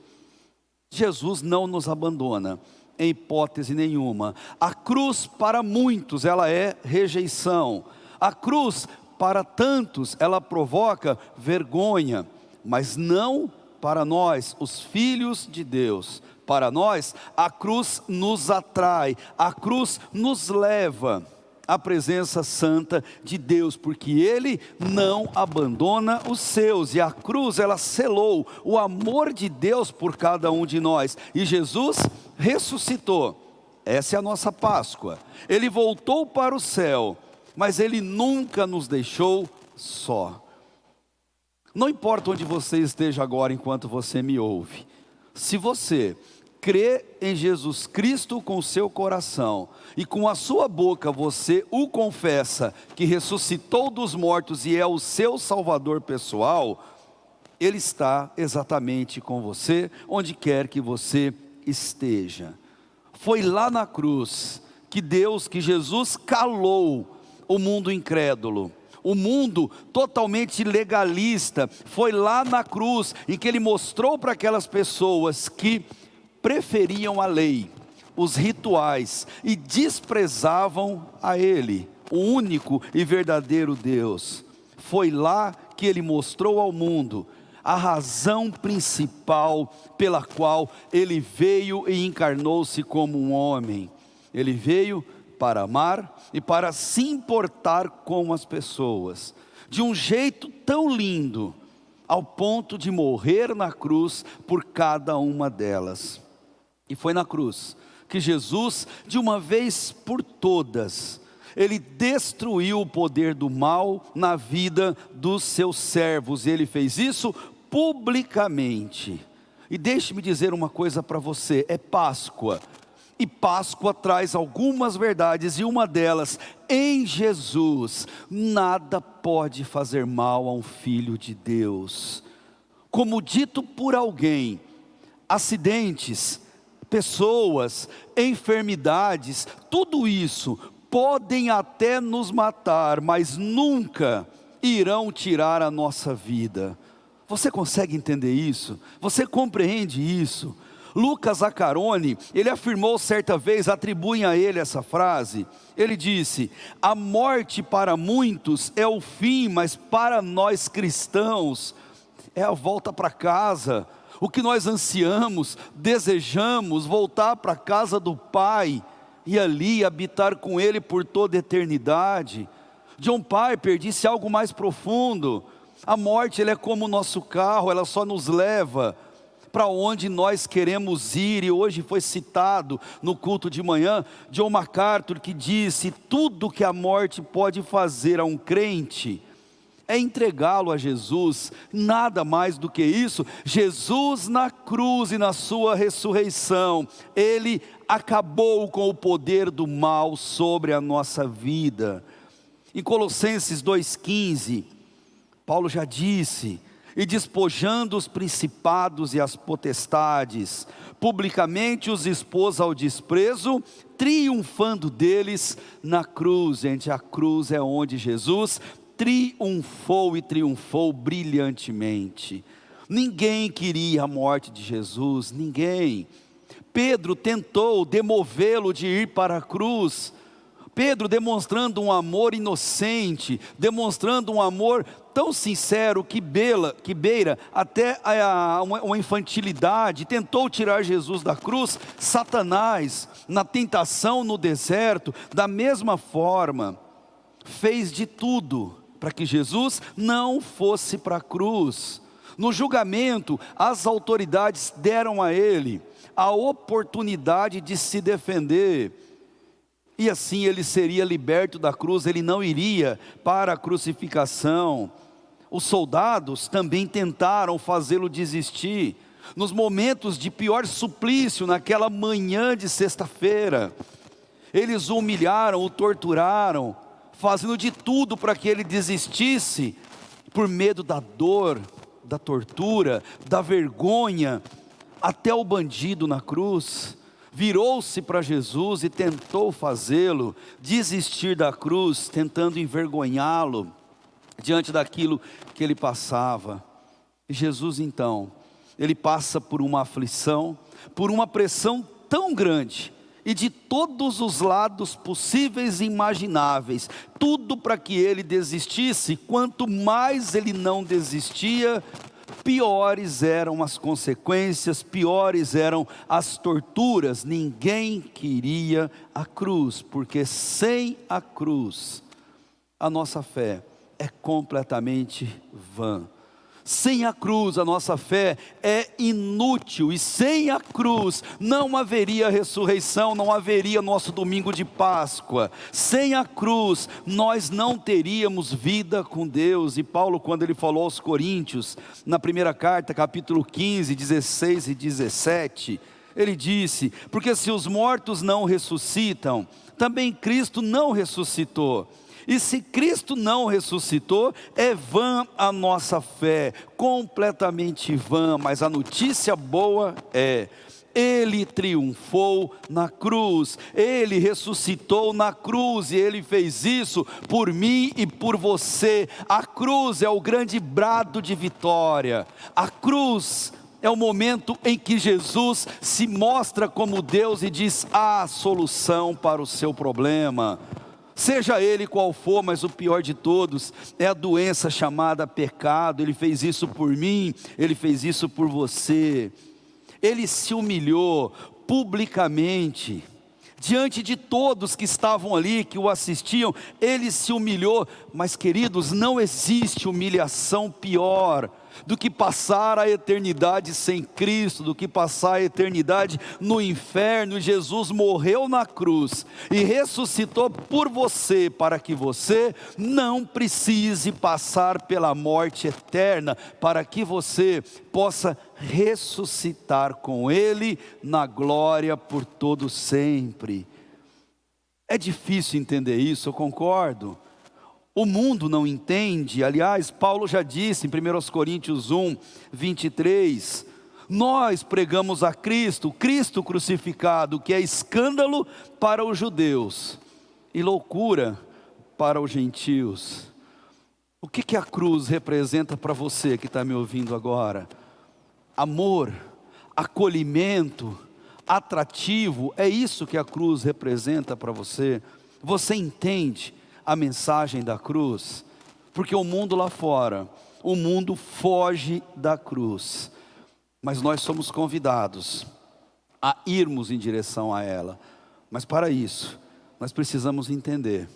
Jesus não nos abandona, em hipótese nenhuma. A cruz para muitos, ela é rejeição. A cruz para tantos, ela provoca vergonha, mas não para nós, os filhos de Deus. Para nós, a cruz nos atrai, a cruz nos leva à presença santa de Deus, porque Ele não abandona os seus, e a cruz, ela selou o amor de Deus por cada um de nós, e Jesus ressuscitou. Essa é a nossa Páscoa. Ele voltou para o céu, mas Ele nunca nos deixou só. Não importa onde você esteja agora enquanto você me ouve, se você crê em Jesus Cristo com o seu coração e com a sua boca você o confessa que ressuscitou dos mortos e é o seu Salvador pessoal, Ele está exatamente com você, onde quer que você esteja. Foi lá na cruz que Jesus calou o mundo incrédulo, o mundo totalmente legalista. Foi lá na cruz em que Ele mostrou para aquelas pessoas que preferiam a lei, os rituais, e desprezavam a Ele, o único e verdadeiro Deus. Foi lá que Ele mostrou ao mundo a razão principal pela qual Ele veio e encarnou-se como um homem. Ele veio para amar e para se importar com as pessoas, de um jeito tão lindo, ao ponto de morrer na cruz por cada uma delas. E foi na cruz que Jesus, de uma vez por todas, Ele destruiu o poder do mal na vida dos seus servos, e Ele fez isso publicamente. E deixe-me dizer uma coisa para você, é Páscoa, e Páscoa traz algumas verdades, e uma delas, em Jesus, nada pode fazer mal a um filho de Deus. Como dito por alguém, acidentes, pessoas, enfermidades, tudo isso podem até nos matar, mas nunca irão tirar a nossa vida. Você consegue entender isso? Você compreende isso? Lucas Zaccaroni, ele afirmou certa vez, atribuem a ele essa frase, ele disse: a morte para muitos é o fim, mas para nós cristãos é a volta para casa. O que nós ansiamos, desejamos, voltar para a casa do Pai, e ali habitar com Ele por toda a eternidade. John Piper disse algo mais profundo: a morte, ela é como o nosso carro, ela só nos leva para onde nós queremos ir. E hoje foi citado no culto de manhã, John MacArthur, que disse: tudo que a morte pode fazer a um crente é entregá-lo a Jesus, nada mais do que isso. Jesus na cruz e na sua ressurreição, Ele acabou com o poder do mal sobre a nossa vida. Em Colossenses 2,15, Paulo já disse: e despojando os principados e as potestades, publicamente os expôs ao desprezo, triunfando deles na cruz. Gente, a cruz é onde Jesus triunfou e triunfou brilhantemente. Ninguém queria a morte de Jesus, ninguém. Pedro tentou demovê-lo de ir para a cruz. Pedro demonstrando um amor inocente, demonstrando um amor tão sincero que beira até uma infantilidade, tentou tirar Jesus da cruz. Satanás, na tentação no deserto, da mesma forma, fez de tudo para que Jesus não fosse para a cruz. No julgamento, as autoridades deram a ele a oportunidade de se defender, e assim ele seria liberto da cruz, ele não iria para a crucificação. Os soldados também tentaram fazê-lo desistir. Nos momentos de pior suplício, naquela manhã de sexta-feira, eles o humilharam, o torturaram, fazendo de tudo para que ele desistisse, por medo da dor, da tortura, da vergonha. Até o bandido na cruz virou-se para Jesus e tentou fazê-lo desistir da cruz, tentando envergonhá-lo diante daquilo que ele passava. E Jesus então, ele passa por uma aflição, por uma pressão tão grande, e de todos os lados possíveis e imagináveis, tudo para que ele desistisse. Quanto mais ele não desistia, piores eram as consequências, piores eram as torturas. Ninguém queria a cruz, porque sem a cruz, a nossa fé é completamente vã. Sem a cruz, a nossa fé é inútil, e sem a cruz não haveria ressurreição, não haveria nosso domingo de Páscoa. Sem a cruz, nós não teríamos vida com Deus. E Paulo, quando ele falou aos Coríntios, na primeira carta, capítulo 15, 16 e 17, ele disse: porque se os mortos não ressuscitam, também Cristo não ressuscitou. E se Cristo não ressuscitou, é vã a nossa fé, completamente vã. Mas a notícia boa é: Ele triunfou na cruz, Ele ressuscitou na cruz, e Ele fez isso por mim e por você. A cruz é o grande brado de vitória. A cruz é o momento em que Jesus se mostra como Deus e diz: há solução para o seu problema. Seja ele qual for, mas o pior de todos é a doença chamada pecado. Ele fez isso por mim, Ele fez isso por você. Ele se humilhou publicamente, diante de todos que estavam ali, que o assistiam. Ele se humilhou. Mas, queridos, não existe humilhação pior do que passar a eternidade sem Cristo, do que passar a eternidade no inferno. Jesus morreu na cruz e ressuscitou por você, para que você não precise passar pela morte eterna, para que você possa ressuscitar com Ele na glória por todo sempre. É difícil entender isso, eu concordo. O mundo não entende. Aliás, Paulo já disse em 1 Coríntios 1, 23, nós pregamos a Cristo, Cristo crucificado, que é escândalo para os judeus e loucura para os gentios. O que a cruz representa para você que está me ouvindo agora? Amor, acolhimento, atrativo. É isso que a cruz representa para você. Você entende a mensagem da cruz? Porque o mundo lá fora, o mundo foge da cruz, mas nós somos convidados a irmos em direção a ela. Mas para isso, nós precisamos entender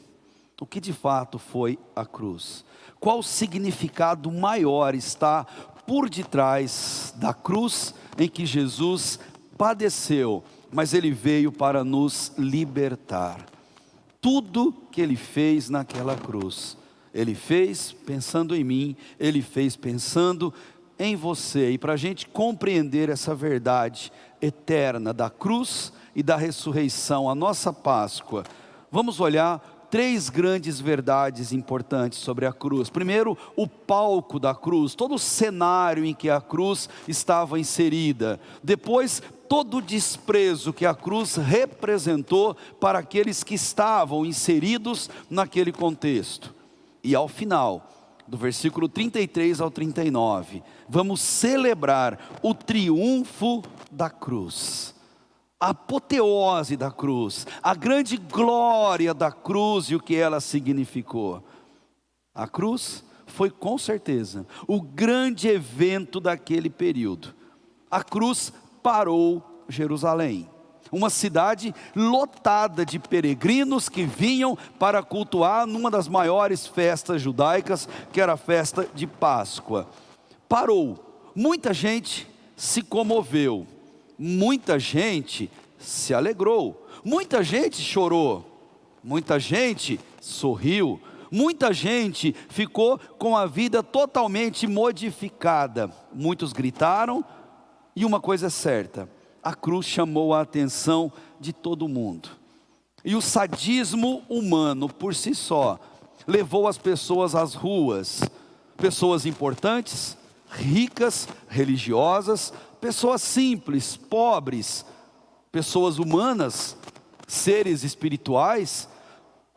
o que de fato foi a cruz. Qual significado maior está por detrás da cruz em que Jesus padeceu, mas Ele veio para nos libertar. Tudo que Ele fez naquela cruz, Ele fez pensando em mim, Ele fez pensando em você. E para a gente compreender essa verdade eterna da cruz e da ressurreição, a nossa Páscoa, vamos olhar 3 grandes verdades importantes sobre a cruz. Primeiro, o palco da cruz, todo o cenário em que a cruz estava inserida. Depois, todo o desprezo que a cruz representou para aqueles que estavam inseridos naquele contexto. E ao final, do versículo 33 ao 39, vamos celebrar o triunfo da cruz, a apoteose da cruz, a grande glória da cruz e o que ela significou. A cruz foi com certeza o grande evento daquele período. A cruz parou Jerusalém, uma cidade lotada de peregrinos que vinham para cultuar numa das maiores festas judaicas, que era a festa de Páscoa. Parou, muita gente se comoveu, muita gente se alegrou, muita gente chorou, muita gente sorriu, muita gente ficou com a vida totalmente modificada. Muitos gritaram, e uma coisa é certa: a cruz chamou a atenção de todo mundo. E o sadismo humano por si só levou as pessoas às ruas. Pessoas importantes, ricas, religiosas, pessoas simples, pobres, pessoas humanas, seres espirituais.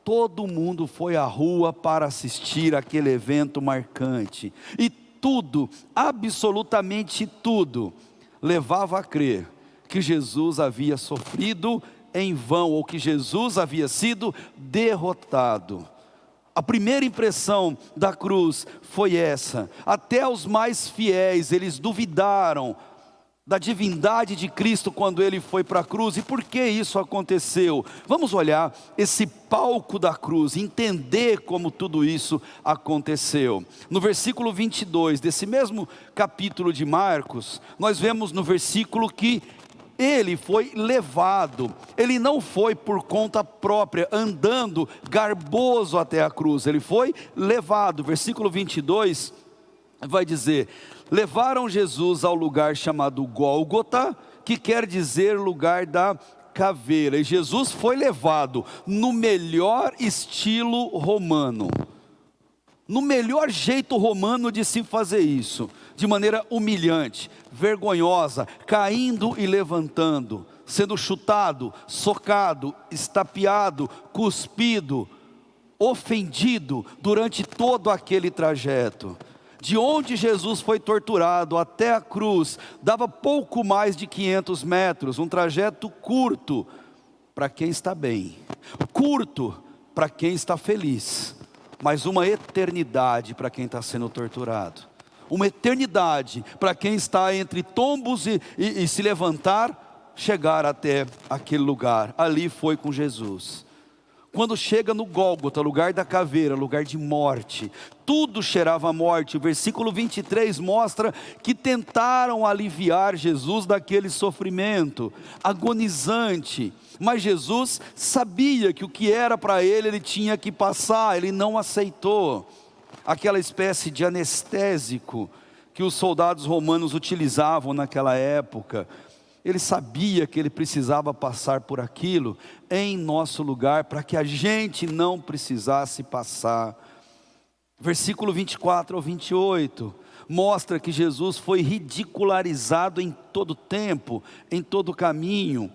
Todo mundo foi à rua para assistir aquele evento marcante. E tudo, absolutamente tudo, levava a crer que Jesus havia sofrido em vão, ou que Jesus havia sido derrotado. A primeira impressão da cruz foi essa. Até os mais fiéis, eles duvidaram da divindade de Cristo quando ele foi para a cruz. E por que isso aconteceu? Vamos olhar esse palco da cruz, entender como tudo isso aconteceu. No versículo 22 desse mesmo capítulo de Marcos, nós vemos no versículo que ele foi levado. Ele não foi por conta própria, andando garboso até a cruz. Ele foi levado. Versículo 22 vai dizer: levaram Jesus ao lugar chamado Gólgota, que quer dizer lugar da caveira. E Jesus foi levado no melhor estilo romano, no melhor jeito romano de se fazer isso, de maneira humilhante, vergonhosa, caindo e levantando, sendo chutado, socado, estapeado, cuspido, ofendido durante todo aquele trajeto. De onde Jesus foi torturado até a cruz, dava pouco mais de 500 metros, um trajeto curto para quem está bem, curto para quem está feliz, mas uma eternidade para quem está sendo torturado, uma eternidade para quem está entre tombos e se levantar, chegar até aquele lugar. Ali foi com Jesus. Quando chega no Gólgota, lugar da caveira, lugar de morte, tudo cheirava a morte. O versículo 23 mostra que tentaram aliviar Jesus daquele sofrimento agonizante, mas Jesus sabia que o que era para ele tinha que passar. Ele não aceitou. Aquela espécie de anestésico que os soldados romanos utilizavam naquela época, ele sabia que ele precisava passar por aquilo em nosso lugar, para que a gente não precisasse passar. Versículo 24 ao 28, mostra que Jesus foi ridicularizado em todo tempo, em todo caminho.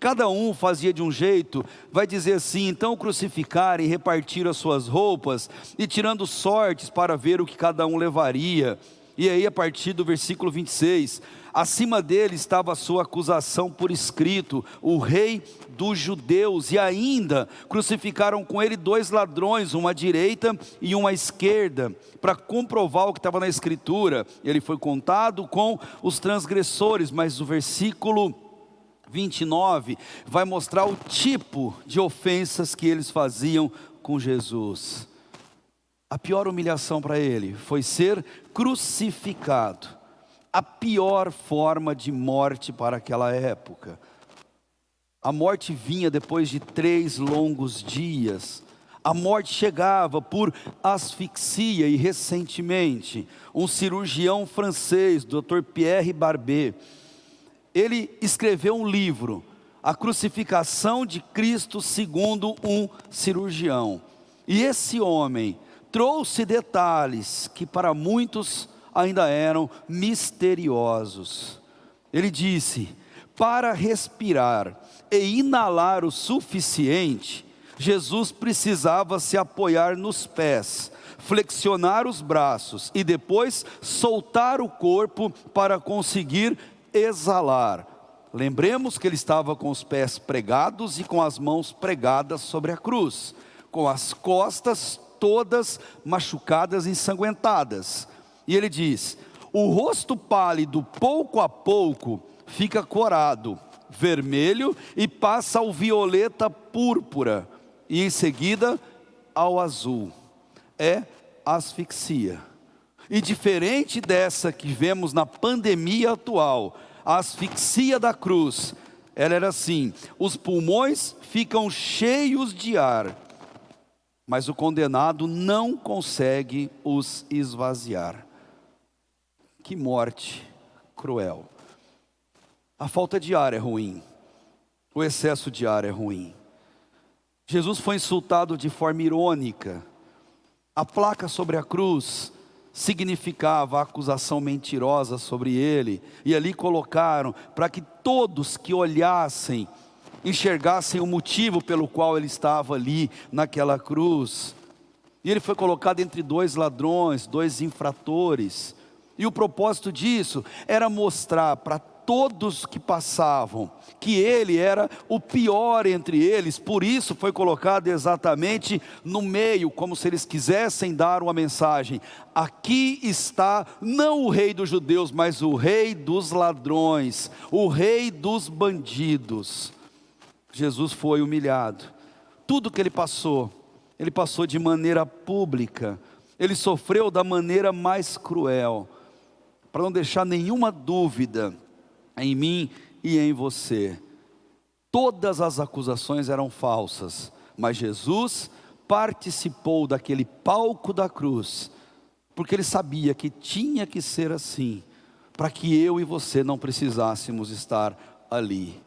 Cada um fazia de um jeito. Vai dizer assim: então crucificaram e repartiram as suas roupas, e tirando sortes para ver o que cada um levaria. E aí, a partir do versículo 26, acima dele estava a sua acusação por escrito: o rei dos judeus. E ainda crucificaram com ele 2 ladrões, uma à direita e uma à esquerda, para comprovar o que estava na escritura. Ele foi contado com os transgressores. Mas o versículo 29 vai mostrar o tipo de ofensas que eles faziam com Jesus. A pior humilhação para ele foi ser crucificado. A pior forma de morte para aquela época. A morte vinha depois de 3 longos dias. A morte chegava por asfixia. E recentemente, um cirurgião francês, Dr. Pierre Barbet, ele escreveu um livro, A Crucificação de Cristo segundo um cirurgião. E esse homem trouxe detalhes que para muitos ainda eram misteriosos. Ele disse: para respirar e inalar o suficiente, Jesus precisava se apoiar nos pés, flexionar os braços e depois soltar o corpo para conseguir exalar. Lembremos que ele estava com os pés pregados e com as mãos pregadas sobre a cruz, com as costas todas machucadas e ensanguentadas. E ele diz: o rosto pálido, pouco a pouco, fica corado, vermelho, e passa ao violeta púrpura, e em seguida ao azul. É asfixia. E diferente dessa que vemos na pandemia atual, a asfixia da cruz, ela era assim: os pulmões ficam cheios de ar, mas o condenado não consegue os esvaziar. Que morte cruel. A falta de ar é ruim, o excesso de ar é ruim. Jesus foi insultado de forma irônica. A placa sobre a cruz significava a acusação mentirosa sobre ele, e ali colocaram para que todos que olhassem, enxergassem o motivo pelo qual ele estava ali naquela cruz. E ele foi colocado entre dois ladrões, dois infratores, e o propósito disso era mostrar para todos que passavam que ele era o pior entre eles. Por isso foi colocado exatamente no meio, como se eles quisessem dar uma mensagem: aqui está não o rei dos judeus, mas o rei dos ladrões, o rei dos bandidos. Jesus foi humilhado. Tudo que ele passou de maneira pública. Ele sofreu da maneira mais cruel, para não deixar nenhuma dúvida em mim e em você. Todas as acusações eram falsas, mas Jesus participou daquele palco da cruz, porque ele sabia que tinha que ser assim, para que eu e você não precisássemos estar ali.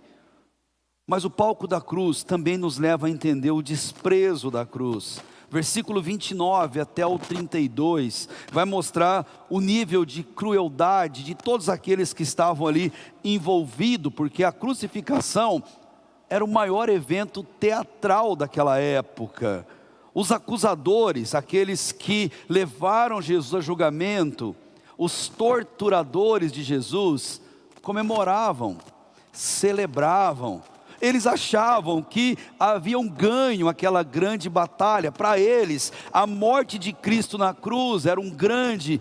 Mas o palco da cruz também nos leva a entender o desprezo da cruz. Versículo 29 até o 32, vai mostrar o nível de crueldade de todos aqueles que estavam ali envolvidos, porque a crucificação era o maior evento teatral daquela época. Os acusadores, aqueles que levaram Jesus a julgamento, os torturadores de Jesus, comemoravam, celebravam. Eles achavam que haviam ganho aquela grande batalha. Para eles, a morte de Cristo na cruz era um grande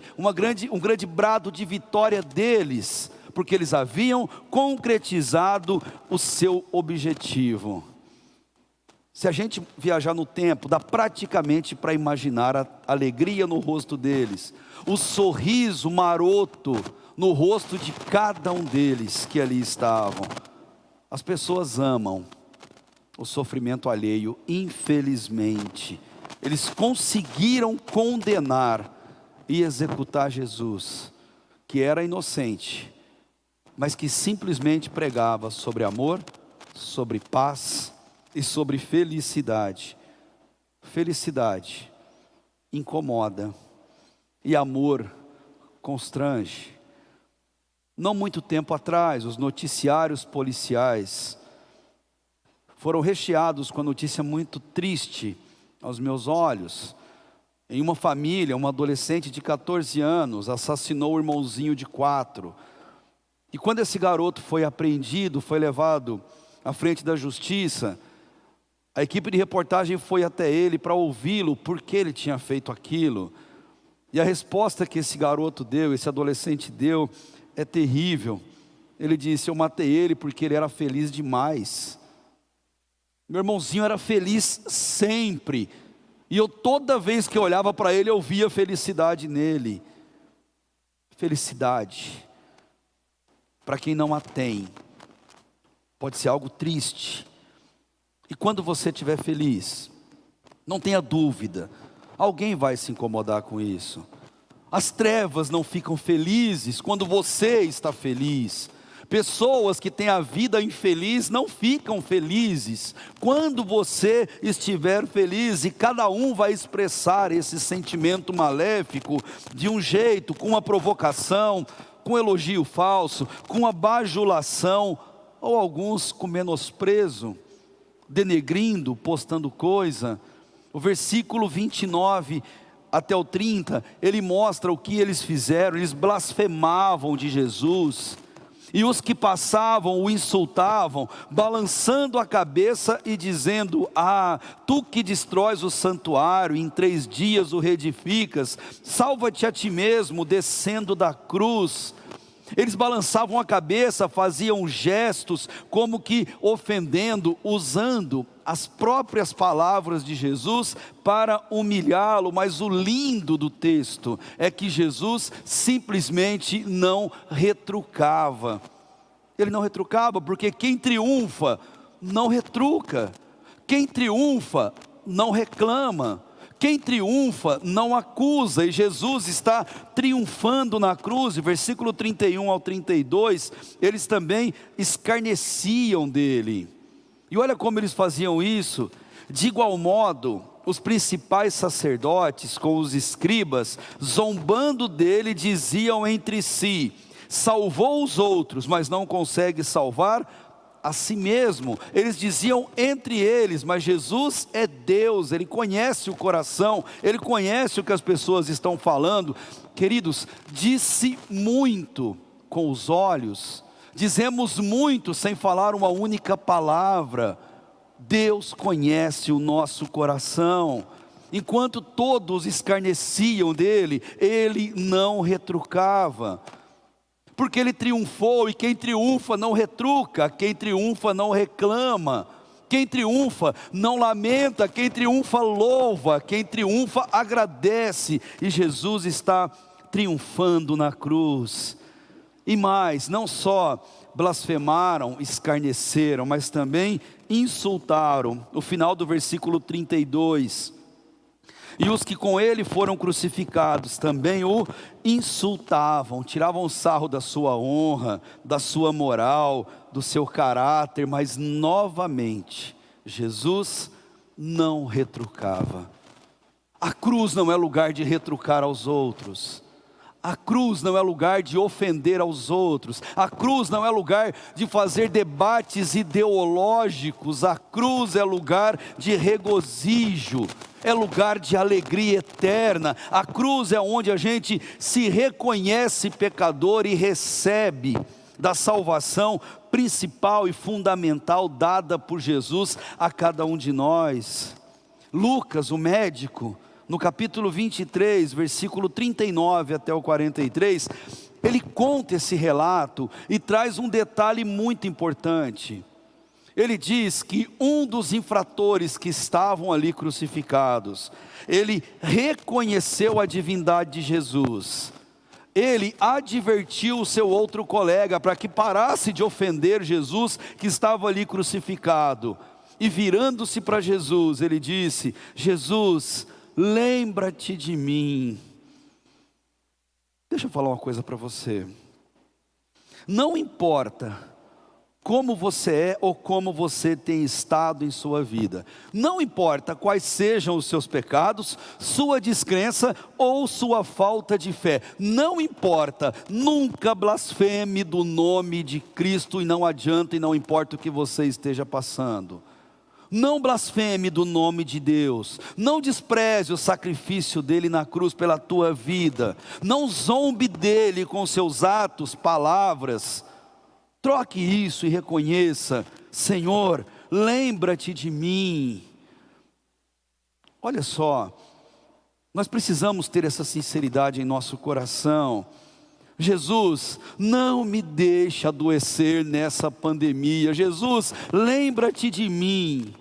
brado de vitória deles, porque eles haviam concretizado o seu objetivo. Se a gente viajar no tempo, dá praticamente para imaginar a alegria no rosto deles, o sorriso maroto no rosto de cada um deles que ali estavam. As pessoas amam o sofrimento alheio, infelizmente. Eles conseguiram condenar e executar Jesus, que era inocente, mas que simplesmente pregava sobre amor, sobre paz e sobre felicidade. Felicidade incomoda e amor constrange. Não muito tempo atrás, os noticiários policiais foram recheados com a notícia muito triste aos meus olhos. Em uma família, uma adolescente de 14 anos assassinou o irmãozinho de 4. E quando esse garoto foi apreendido, foi levado à frente da justiça, a equipe de reportagem foi até ele para ouvi-lo, por que ele tinha feito aquilo. E a resposta que esse garoto deu, esse adolescente deu, é terrível. Ele disse: eu matei ele porque ele era feliz demais. Meu irmãozinho era feliz sempre, e eu toda vez que eu olhava para ele, eu via felicidade nele. Felicidade, para quem não a tem, pode ser algo triste. E quando você estiver feliz, não tenha dúvida, alguém vai se incomodar com isso. As trevas não ficam felizes quando você está feliz. Pessoas que têm a vida infeliz não ficam felizes quando você estiver feliz, e cada um vai expressar esse sentimento maléfico de um jeito, com uma provocação, com elogio falso, com uma bajulação, ou alguns com menosprezo, denegrindo, postando coisa. O versículo 29 até o 30, ele mostra o que eles fizeram. Eles blasfemavam de Jesus, e os que passavam o insultavam, balançando a cabeça e dizendo: ah, tu que destróis o santuário, em 3 dias o reedificas, salva-te a ti mesmo, descendo da cruz. Eles balançavam a cabeça, faziam gestos como que ofendendo, usando as próprias palavras de Jesus para humilhá-lo. Mas o lindo do texto é que Jesus simplesmente não retrucava. Ele não retrucava, porque quem triunfa não retruca. Quem triunfa não reclama. Quem triunfa não acusa. E Jesus está triunfando na cruz. Versículo 31 ao 32, eles também escarneciam dele. E olha como eles faziam isso. De igual modo, os principais sacerdotes com os escribas, zombando dele, diziam entre si: salvou os outros, mas não consegue salvar a si mesmo. Eles diziam entre eles: mas Jesus é Deus, Ele conhece o coração, Ele conhece o que as pessoas estão falando. Queridos, disse muito com os olhos, dizemos muito sem falar uma única palavra. Deus conhece o nosso coração. Enquanto todos escarneciam dele, ele não retrucava. Porque ele triunfou, e quem triunfa não retruca, quem triunfa não reclama, quem triunfa não lamenta, quem triunfa louva, quem triunfa agradece. E Jesus está triunfando na cruz. E mais, não só blasfemaram, escarneceram, mas também insultaram. No final do versículo 32, e os que com ele foram crucificados também o insultavam, tiravam sarro da sua honra, da sua moral, do seu caráter. Mas novamente, Jesus não retrucava. A cruz não é lugar de retrucar aos outros. A cruz não é lugar de ofender aos outros. A cruz não é lugar de fazer debates ideológicos. A cruz é lugar de regozijo, é lugar de alegria eterna. A cruz é onde a gente se reconhece pecador e recebe da salvação principal e fundamental dada por Jesus a cada um de nós. Lucas, o médico, no capítulo 23, versículo 39 até o 43, ele conta esse relato e traz um detalhe muito importante. Ele diz que um dos infratores que estavam ali crucificados, ele reconheceu a divindade de Jesus. Ele advertiu o seu outro colega para que parasse de ofender Jesus, que estava ali crucificado. E virando-se para Jesus, ele disse: Jesus, lembra-te de mim. Deixa eu falar uma coisa para você. Não importa como você é ou como você tem estado em sua vida. Não importa quais sejam os seus pecados, sua descrença ou sua falta de fé. Não importa, nunca blasfeme do nome de Cristo, e não adianta, e não importa o que você esteja passando. Não blasfeme do nome de Deus. Não despreze o sacrifício dele na cruz pela tua vida. Não zombe dele com seus atos, palavras. Troque isso e reconheça: Senhor, lembra-te de mim. Olha só, nós precisamos ter essa sinceridade em nosso coração. Jesus, não me deixe adoecer nessa pandemia. Jesus, lembra-te de mim.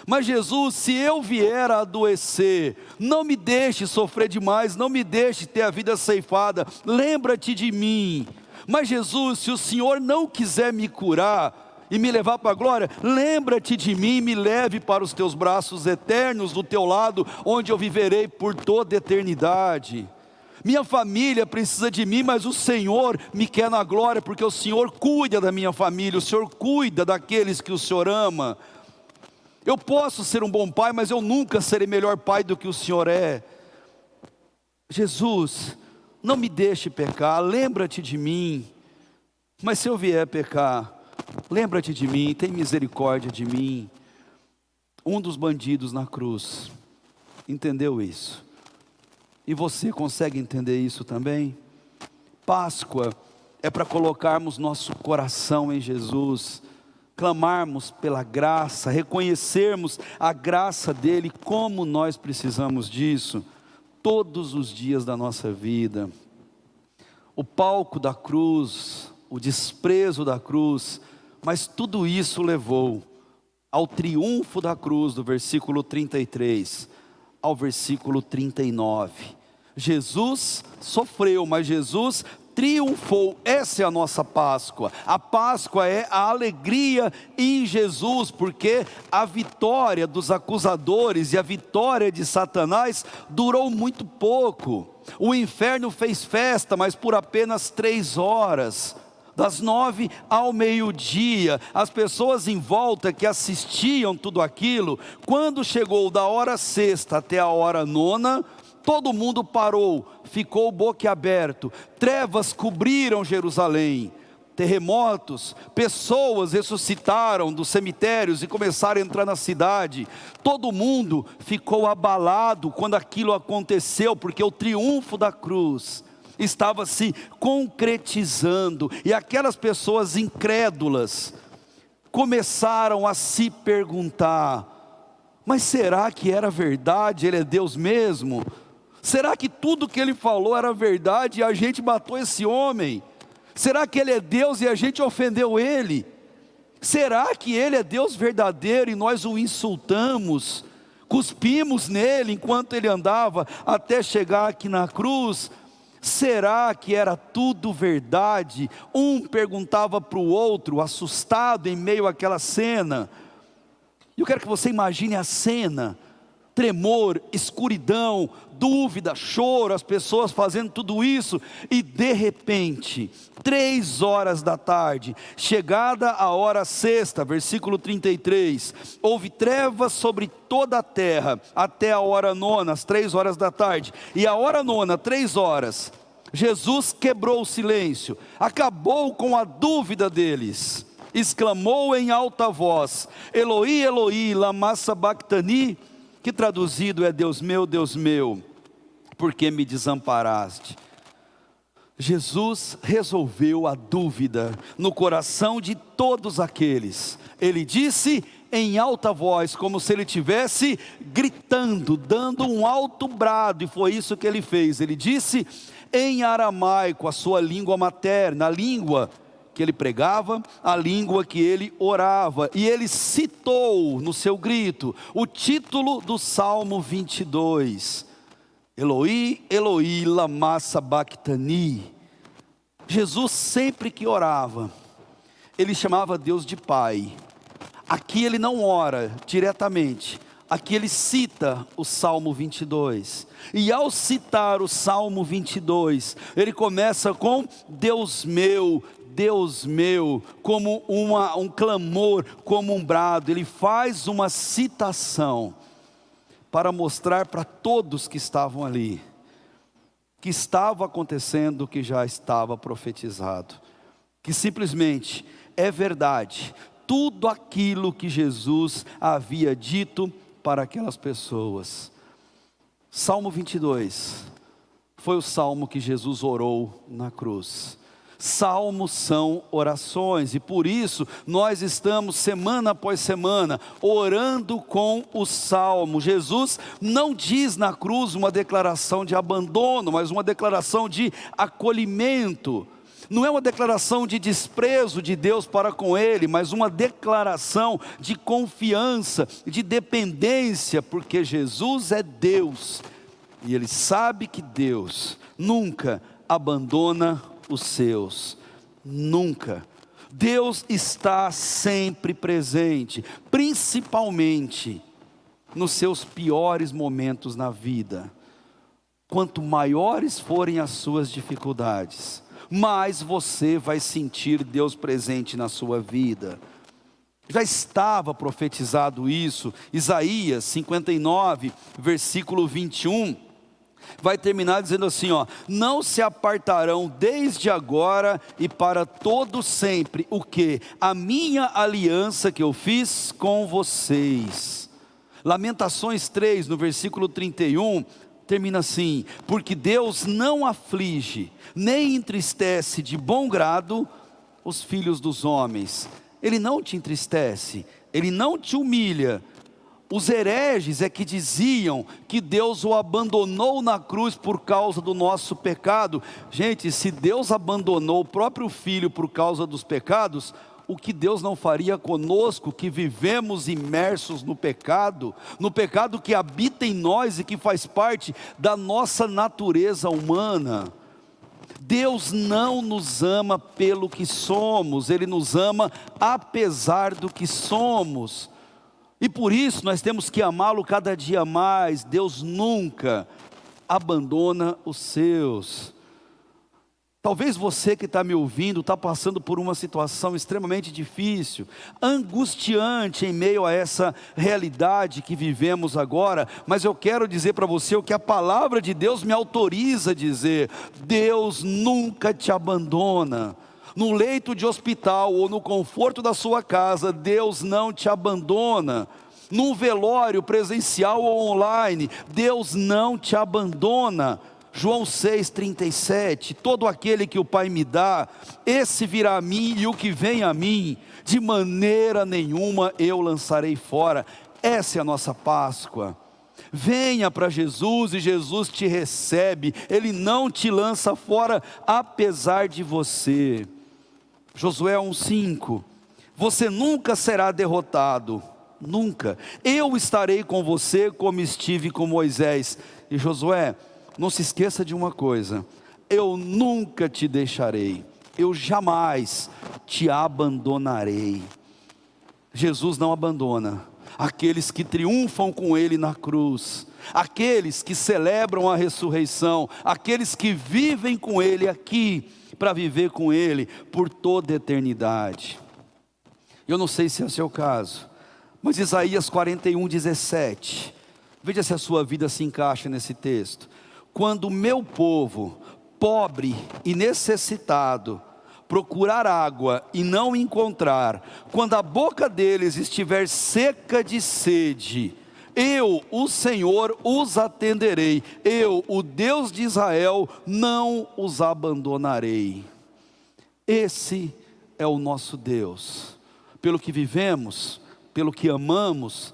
Mas Jesus, se eu vier a adoecer, não me deixe sofrer demais, não me deixe ter a vida ceifada, lembra-te de mim. Mas Jesus, se o Senhor não quiser me curar e me levar para a glória, lembra-te de mim, me leve para os teus braços eternos, do teu lado, onde eu viverei por toda a eternidade. Minha família precisa de mim, mas o Senhor me quer na glória, porque o Senhor cuida da minha família, o Senhor cuida daqueles que o Senhor ama. Eu posso ser um bom pai, mas eu nunca serei melhor pai do que o Senhor é. Jesus, não me deixe pecar, lembra-te de mim. Mas se eu vier pecar, lembra-te de mim, tem misericórdia de mim. Um dos bandidos na cruz entendeu isso. E você consegue entender isso também? Páscoa é para colocarmos nosso coração em Jesus, clamarmos pela graça, reconhecermos a graça dele, como nós precisamos disso todos os dias da nossa vida. O palco da cruz, o desprezo da cruz, mas tudo isso levou ao triunfo da cruz, do versículo 33 ao versículo 39. Jesus sofreu, mas Jesus triunfou. Essa é a nossa Páscoa. A Páscoa é a alegria em Jesus, porque a vitória dos acusadores e a vitória de Satanás durou muito pouco. O inferno fez festa, mas por apenas 3 horas. Das 9 ao meio-dia, as pessoas em volta que assistiam tudo aquilo, quando chegou da hora sexta até a hora nona, todo mundo parou, ficou boquiaberto. Trevas cobriram Jerusalém, terremotos, pessoas ressuscitaram dos cemitérios e começaram a entrar na cidade. Todo mundo ficou abalado quando aquilo aconteceu, porque o triunfo da cruz estava se concretizando, e aquelas pessoas incrédulas começaram a se perguntar: mas será que era verdade? Ele é Deus mesmo? Será que tudo que ele falou era verdade e a gente matou esse homem? Será que ele é Deus e a gente ofendeu ele? Será que ele é Deus verdadeiro e nós o insultamos, cuspimos nele enquanto ele andava até chegar aqui na cruz? Será que era tudo verdade? Um perguntava para o outro, assustado em meio àquela cena. E eu quero que você imagine a cena: tremor, escuridão, dúvida, choro, as pessoas fazendo tudo isso, e de repente, 3 horas da tarde, chegada a hora sexta, versículo 33, houve trevas sobre toda a terra, até a hora nona, às 3 horas da tarde, e a hora nona, 3 horas, Jesus quebrou o silêncio, acabou com a dúvida deles, exclamou em alta voz: Eloi, Eloi, lama sabachthani, que traduzido é: Deus meu, por que me desamparaste? Jesus resolveu a dúvida no coração de todos aqueles. Ele disse em alta voz, como se ele estivesse gritando, dando um alto brado, e foi isso que ele fez. Ele disse em aramaico, a sua língua materna, a língua que ele pregava, a língua que ele orava, e ele citou no seu grito o título do Salmo 22, Eloi, Eloi, lama sabachthani. Jesus sempre que orava, ele chamava Deus de Pai. Aqui ele não ora diretamente, aqui ele cita o Salmo 22, e ao citar o Salmo 22, ele começa com Deus meu, como um clamor, como um brado. Ele faz uma citação para mostrar para todos que estavam ali, que estava acontecendo o que já estava profetizado, que simplesmente é verdade, tudo aquilo que Jesus havia dito para aquelas pessoas. Salmo 22 foi o salmo que Jesus orou na cruz. Salmos são orações, e por isso nós estamos semana após semana orando com o salmo. Jesus não diz na cruz uma declaração de abandono, mas uma declaração de acolhimento. Não é uma declaração de desprezo de Deus para com ele, mas uma declaração de confiança, de dependência, porque Jesus é Deus, e ele sabe que Deus nunca abandona os seus, nunca. Deus está sempre presente, principalmente nos seus piores momentos na vida. Quanto maiores forem as suas dificuldades, mais você vai sentir Deus presente na sua vida. Já estava profetizado isso. Isaías 59, versículo 21, vai terminar dizendo assim, ó: não se apartarão desde agora e para todo sempre o que? A minha aliança que eu fiz com vocês. Lamentações 3, no versículo 31, termina assim: porque Deus não aflige, nem entristece de bom grado os filhos dos homens. Ele não te entristece, Ele não te humilha. Os hereges é que diziam que Deus o abandonou na cruz por causa do nosso pecado. Gente, se Deus abandonou o próprio Filho por causa dos pecados, o que Deus não faria conosco que vivemos imersos no pecado que habita em nós e que faz parte da nossa natureza humana? Deus não nos ama pelo que somos, Ele nos ama apesar do que somos. E por isso nós temos que amá-lo cada dia mais. Deus nunca abandona os seus. Talvez você que está me ouvindo está passando por uma situação extremamente difícil, angustiante em meio a essa realidade que vivemos agora, mas eu quero dizer para você o que a palavra de Deus me autoriza a dizer: Deus nunca te abandona. No leito de hospital ou no conforto da sua casa, Deus não te abandona. Num velório presencial ou online, Deus não te abandona. João 6,37, todo aquele que o Pai me dá, esse virá a mim, e o que vem a mim, de maneira nenhuma eu lançarei fora. Essa é a nossa Páscoa. Venha para Jesus e Jesus te recebe, Ele não te lança fora apesar de você. Josué 1,5, você nunca será derrotado, nunca. Eu estarei com você como estive com Moisés. E Josué, não se esqueça de uma coisa: eu nunca te deixarei, eu jamais te abandonarei. Jesus não abandona aqueles que triunfam com Ele na cruz, aqueles que celebram a ressurreição, aqueles que vivem com Ele aqui, para viver com Ele por toda a eternidade. Eu não sei se é o seu caso, mas Isaías 41:17, veja se a sua vida se encaixa nesse texto. Quando o meu povo, pobre e necessitado, procurar água e não encontrar, quando a boca deles estiver seca de sede, eu, o Senhor, os atenderei. Eu, o Deus de Israel, não os abandonarei. Esse é o nosso Deus, pelo que vivemos, pelo que amamos,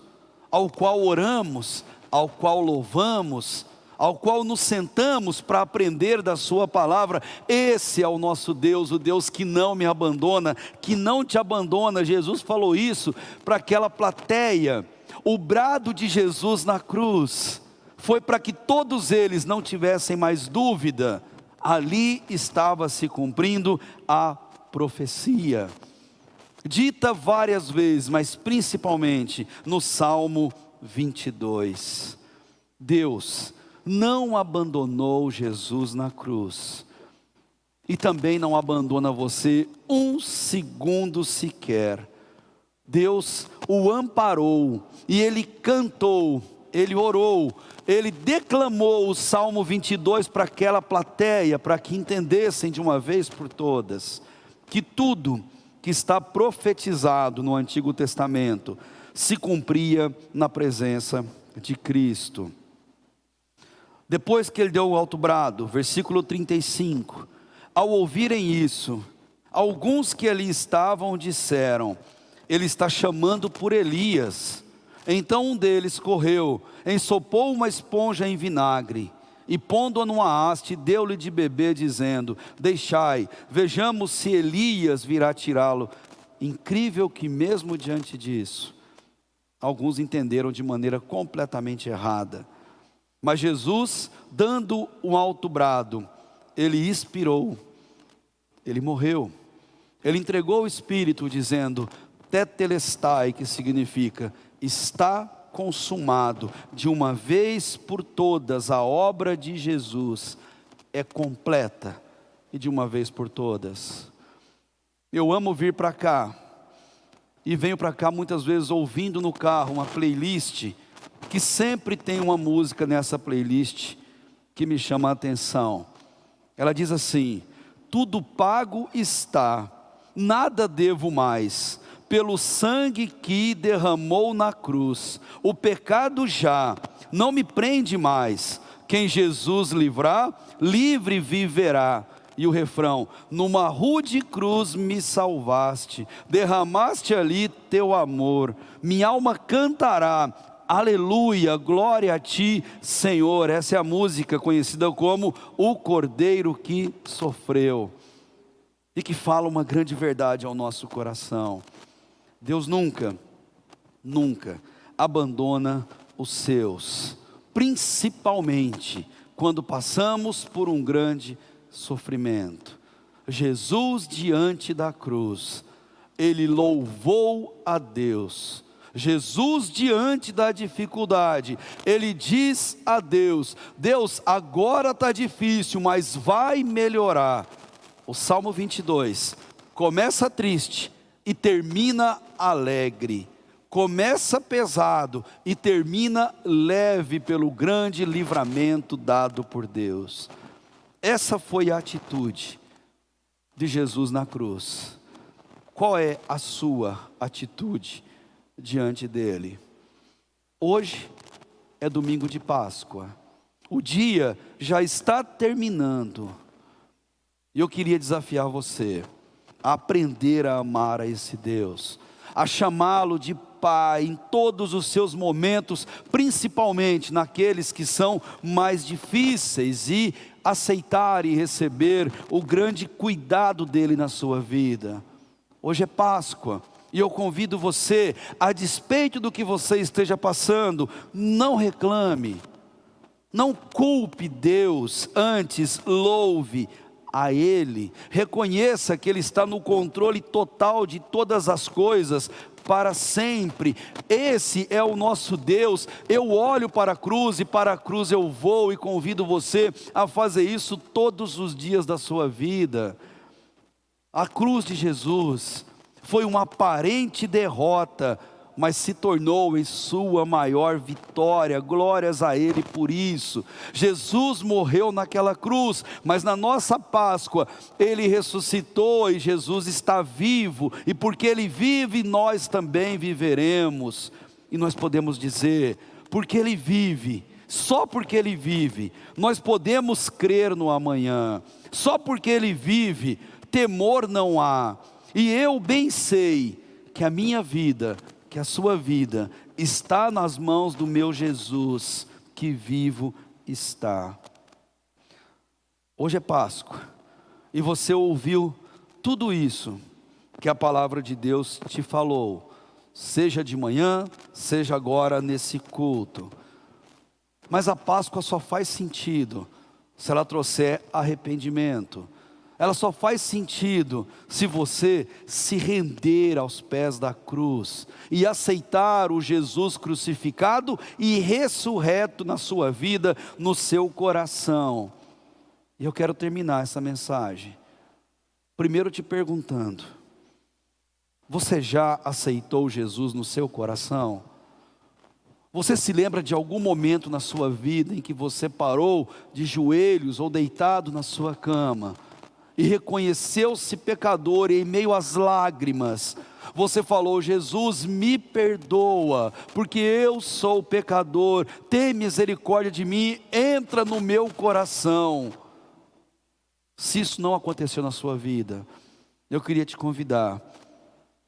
ao qual oramos, ao qual louvamos, ao qual nos sentamos para aprender da sua palavra. Esse é o nosso Deus, o Deus que não me abandona, que não te abandona. Jesus falou isso para aquela plateia. O brado de Jesus na cruz foi para que todos eles não tivessem mais dúvida. Ali estava se cumprindo a profecia, dita várias vezes, mas principalmente no Salmo 22. Deus não abandonou Jesus na cruz, e também não abandona você um segundo sequer. Deus o amparou, e ele cantou, ele orou, ele declamou o Salmo 22 para aquela plateia, para que entendessem de uma vez por todas, que tudo que está profetizado no Antigo Testamento se cumpria na presença de Cristo. Depois que ele deu o alto brado, versículo 35, ao ouvirem isso, alguns que ali estavam disseram: ele está chamando por Elias. Então um deles correu, ensopou uma esponja em vinagre, e pondo-a numa haste, deu-lhe de beber, dizendo: deixai, vejamos se Elias virá tirá-lo. Incrível que mesmo diante disso, alguns entenderam de maneira completamente errada. Mas Jesus, dando um alto brado, ele expirou, ele morreu, ele entregou o Espírito, dizendo: tetelestai, que significa está consumado. De uma vez por todas a obra de Jesus é completa, e de uma vez por todas. Eu amo vir para cá, e venho para cá muitas vezes ouvindo no carro uma playlist, que sempre tem uma música nessa playlist que me chama a atenção. Ela diz assim: tudo pago está, nada devo mais, pelo sangue que derramou na cruz, o pecado já não me prende mais, Quem Jesus livrar, livre viverá. E o refrão: numa rude cruz me salvaste, derramaste ali teu amor, minha alma cantará, aleluia, glória a ti, Senhor. Essa é a música conhecida como O Cordeiro que Sofreu, e que fala uma grande verdade ao nosso coração. Deus nunca abandona os seus, principalmente quando passamos por um grande sofrimento. Jesus, diante da cruz, ele louvou a Deus. Jesus, diante da dificuldade, ele diz a Deus: Deus, agora está difícil, mas vai melhorar. O Salmo 22 começa triste e termina alegre. Começa pesado e termina leve pelo grande livramento dado por Deus. Essa foi a atitude de Jesus na cruz. Qual é a sua atitude diante dele? Hoje é domingo de Páscoa. O dia já está terminando. E eu queria desafiar você a aprender a amar a esse Deus, a chamá-lo de Pai em todos os seus momentos, principalmente naqueles que são mais difíceis, e aceitar e receber o grande cuidado dele na sua vida. Hoje é Páscoa, e eu convido você, a despeito do que você esteja passando, não reclame, não culpe Deus, antes louve a Ele, reconheça que Ele está no controle total de todas as coisas, para sempre. Esse é o nosso Deus. Eu olho para a cruz e para a cruz eu vou, e convido você a fazer isso todos os dias da sua vida. A cruz de Jesus foi uma aparente derrota, mas se tornou em sua maior vitória. Glórias a Ele por isso. Jesus morreu naquela cruz, mas na nossa Páscoa Ele ressuscitou, e Jesus está vivo, e porque Ele vive, nós também viveremos. E nós podemos dizer, porque Ele vive, só porque Ele vive, nós podemos crer no amanhã. Só porque Ele vive, temor não há. E eu bem sei que a minha vida, que a sua vida está nas mãos do meu Jesus, que vivo está. Hoje é Páscoa, e você ouviu tudo isso que a palavra de Deus te falou, seja de manhã, seja agora nesse culto. Mas a Páscoa só faz sentido se ela trouxer arrependimento. Ela só faz sentido se você se render aos pés da cruz e aceitar o Jesus crucificado e ressurreto na sua vida, no seu coração. E eu quero terminar essa mensagem primeiro te perguntando: você já aceitou Jesus no seu coração? Você se lembra de algum momento na sua vida em que você parou de joelhos ou deitado na sua cama e reconheceu-se pecador, e em meio às lágrimas você falou: Jesus, me perdoa, porque eu sou pecador, tem misericórdia de mim, entra no meu coração. Se isso não aconteceu na sua vida, eu queria te convidar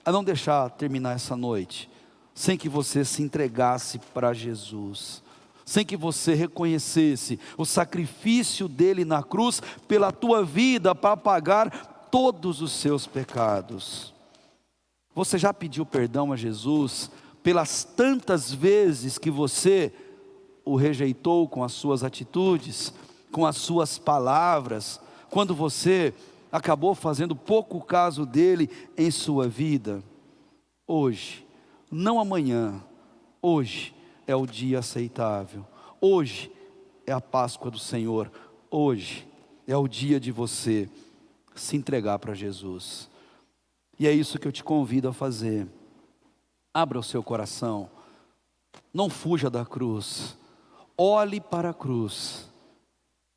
a não deixar terminar essa noite sem que você se entregasse para Jesus, sem que você reconhecesse o sacrifício dele na cruz pela tua vida, para pagar todos os seus pecados. Você já pediu perdão a Jesus pelas tantas vezes que você o rejeitou com as suas atitudes, com as suas palavras, quando você acabou fazendo pouco caso dele em sua vida? Hoje, não amanhã, hoje é o dia aceitável. Hoje é a Páscoa do Senhor. Hoje é o dia de você se entregar para Jesus. E é isso que eu te convido a fazer. Abra o seu coração. Não fuja da cruz. Olhe para a cruz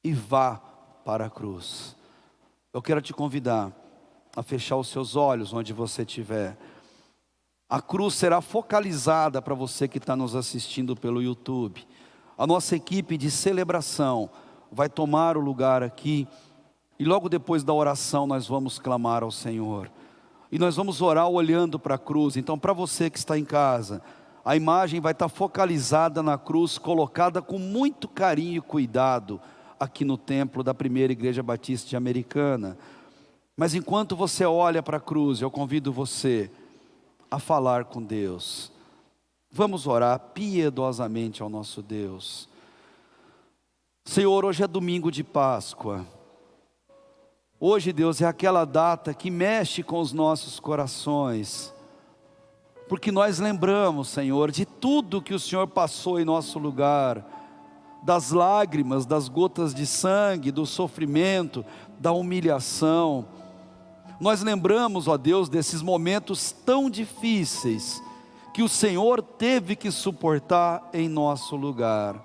e vá para a cruz. Eu quero te convidar a fechar os seus olhos onde você estiver. A cruz será focalizada para você que está nos assistindo pelo YouTube. A nossa equipe de celebração vai tomar o lugar aqui. E logo depois da oração nós vamos clamar ao Senhor. E nós vamos orar olhando para a cruz. Então, para você que está em casa, a imagem vai estar focalizada na cruz, colocada com muito carinho e cuidado aqui no templo da Primeira Igreja Batista de Americana. Mas enquanto você olha para a cruz, eu convido você a falar com Deus. Vamos orar piedosamente ao nosso Deus. Senhor, hoje é domingo de Páscoa. Hoje, Deus, é aquela data que mexe com os nossos corações, porque nós lembramos, Senhor, de tudo que o Senhor passou em nosso lugar, das lágrimas, das gotas de sangue, do sofrimento, da humilhação. Nós lembramos, ó Deus, desses momentos tão difíceis que o Senhor teve que suportar em nosso lugar.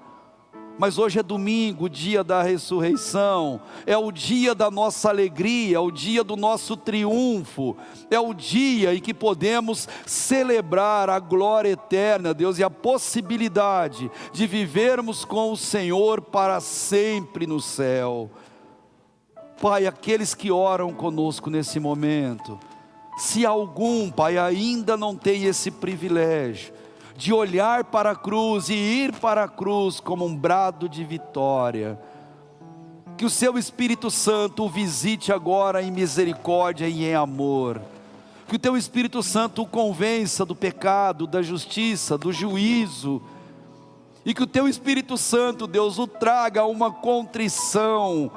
Mas hoje é domingo, o dia da ressurreição, é o dia da nossa alegria, é o dia do nosso triunfo, é o dia em que podemos celebrar a glória eterna, Deus, e a possibilidade de vivermos com o Senhor para sempre no céu. Pai, aqueles que oram conosco nesse momento, se algum, Pai, ainda não tem esse privilégio de olhar para a cruz e ir para a cruz como um brado de vitória, que o seu Espírito Santo o visite agora em misericórdia e em amor, que o teu Espírito Santo o convença do pecado, da justiça, do juízo, e que o teu Espírito Santo, Deus, o traga a uma contrição,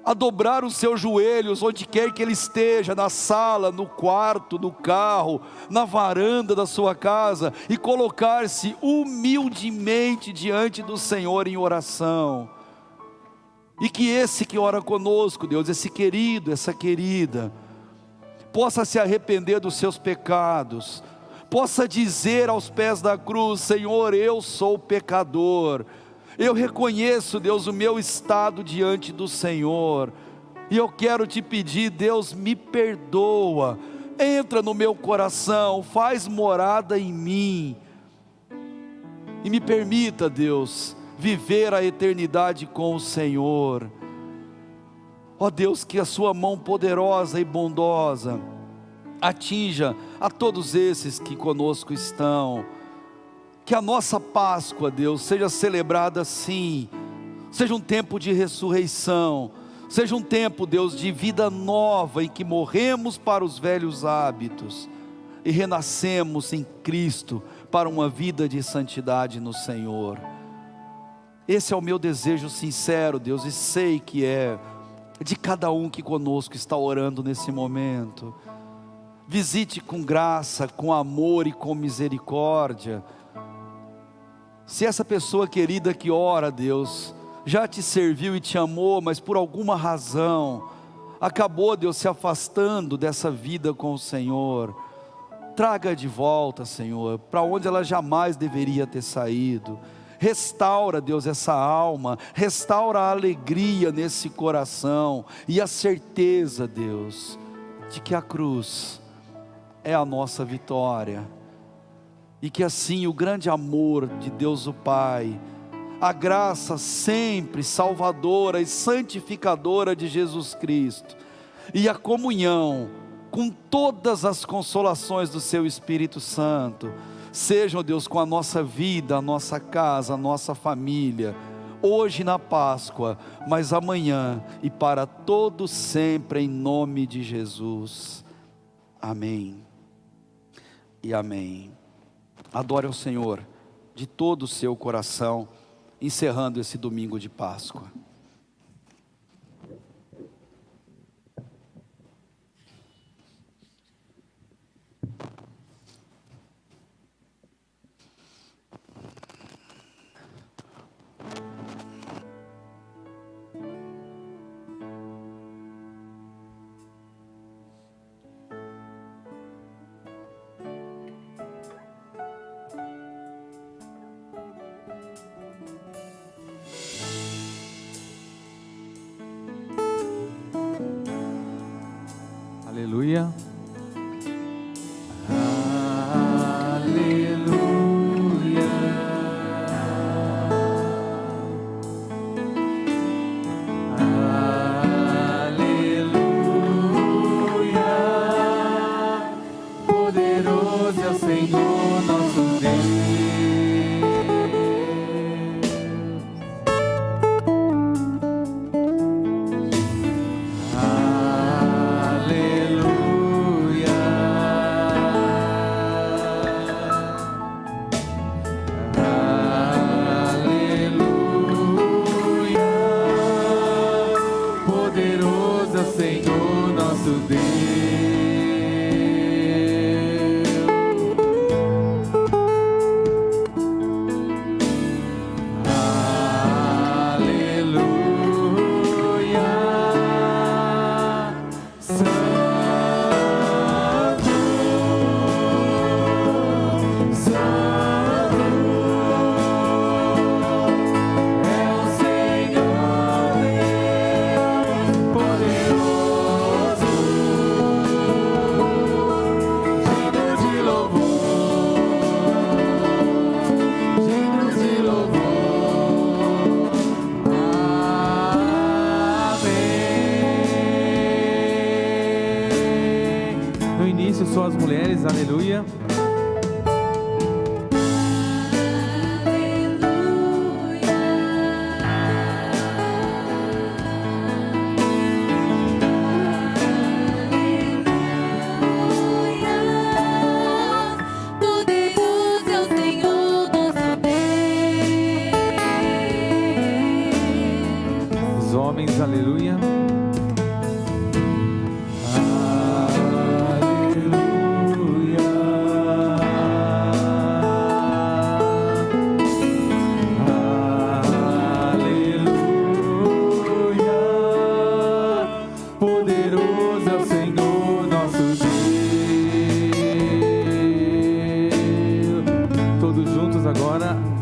a dobrar os seus joelhos, onde quer que ele esteja, na sala, no quarto, no carro, na varanda da sua casa, e colocar-se humildemente diante do Senhor em oração. E que esse que ora conosco, Deus, esse querido, essa querida, possa se arrepender dos seus pecados, possa dizer aos pés da cruz: Senhor, eu sou pecador, eu reconheço, Deus, o meu estado diante do Senhor, e eu quero te pedir, Deus, me perdoa, entra no meu coração, faz morada em mim, e me permita, Deus, viver a eternidade com o Senhor. Ó Deus, que a sua mão poderosa e bondosa atinja a todos esses que conosco estão. Que a nossa Páscoa, Deus, seja celebrada assim, seja um tempo de ressurreição, seja um tempo, Deus, de vida nova, em que morremos para os velhos hábitos e renascemos em Cristo para uma vida de santidade no Senhor. Esse é o meu desejo sincero, Deus, e sei que é de cada um que conosco está orando nesse momento. Visite com graça, com amor e com misericórdia. Se essa pessoa querida que ora, Deus, já te serviu e te amou, mas por alguma razão acabou, Deus, se afastando dessa vida com o Senhor, traga de volta, Senhor, para onde ela jamais deveria ter saído. Restaura, Deus, essa alma, restaura a alegria nesse coração e a certeza, Deus, de que a cruz é a nossa vitória. E que assim o grande amor de Deus o Pai, a graça sempre salvadora e santificadora de Jesus Cristo, e a comunhão com todas as consolações do seu Espírito Santo, sejam, Deus, com a nossa vida, a nossa casa, a nossa família, hoje na Páscoa, mas amanhã e para todo sempre, em nome de Jesus. Amém e amém. Adore ao Senhor de todo o seu coração, encerrando esse domingo de Páscoa. Aleluia. Aleluia. agora.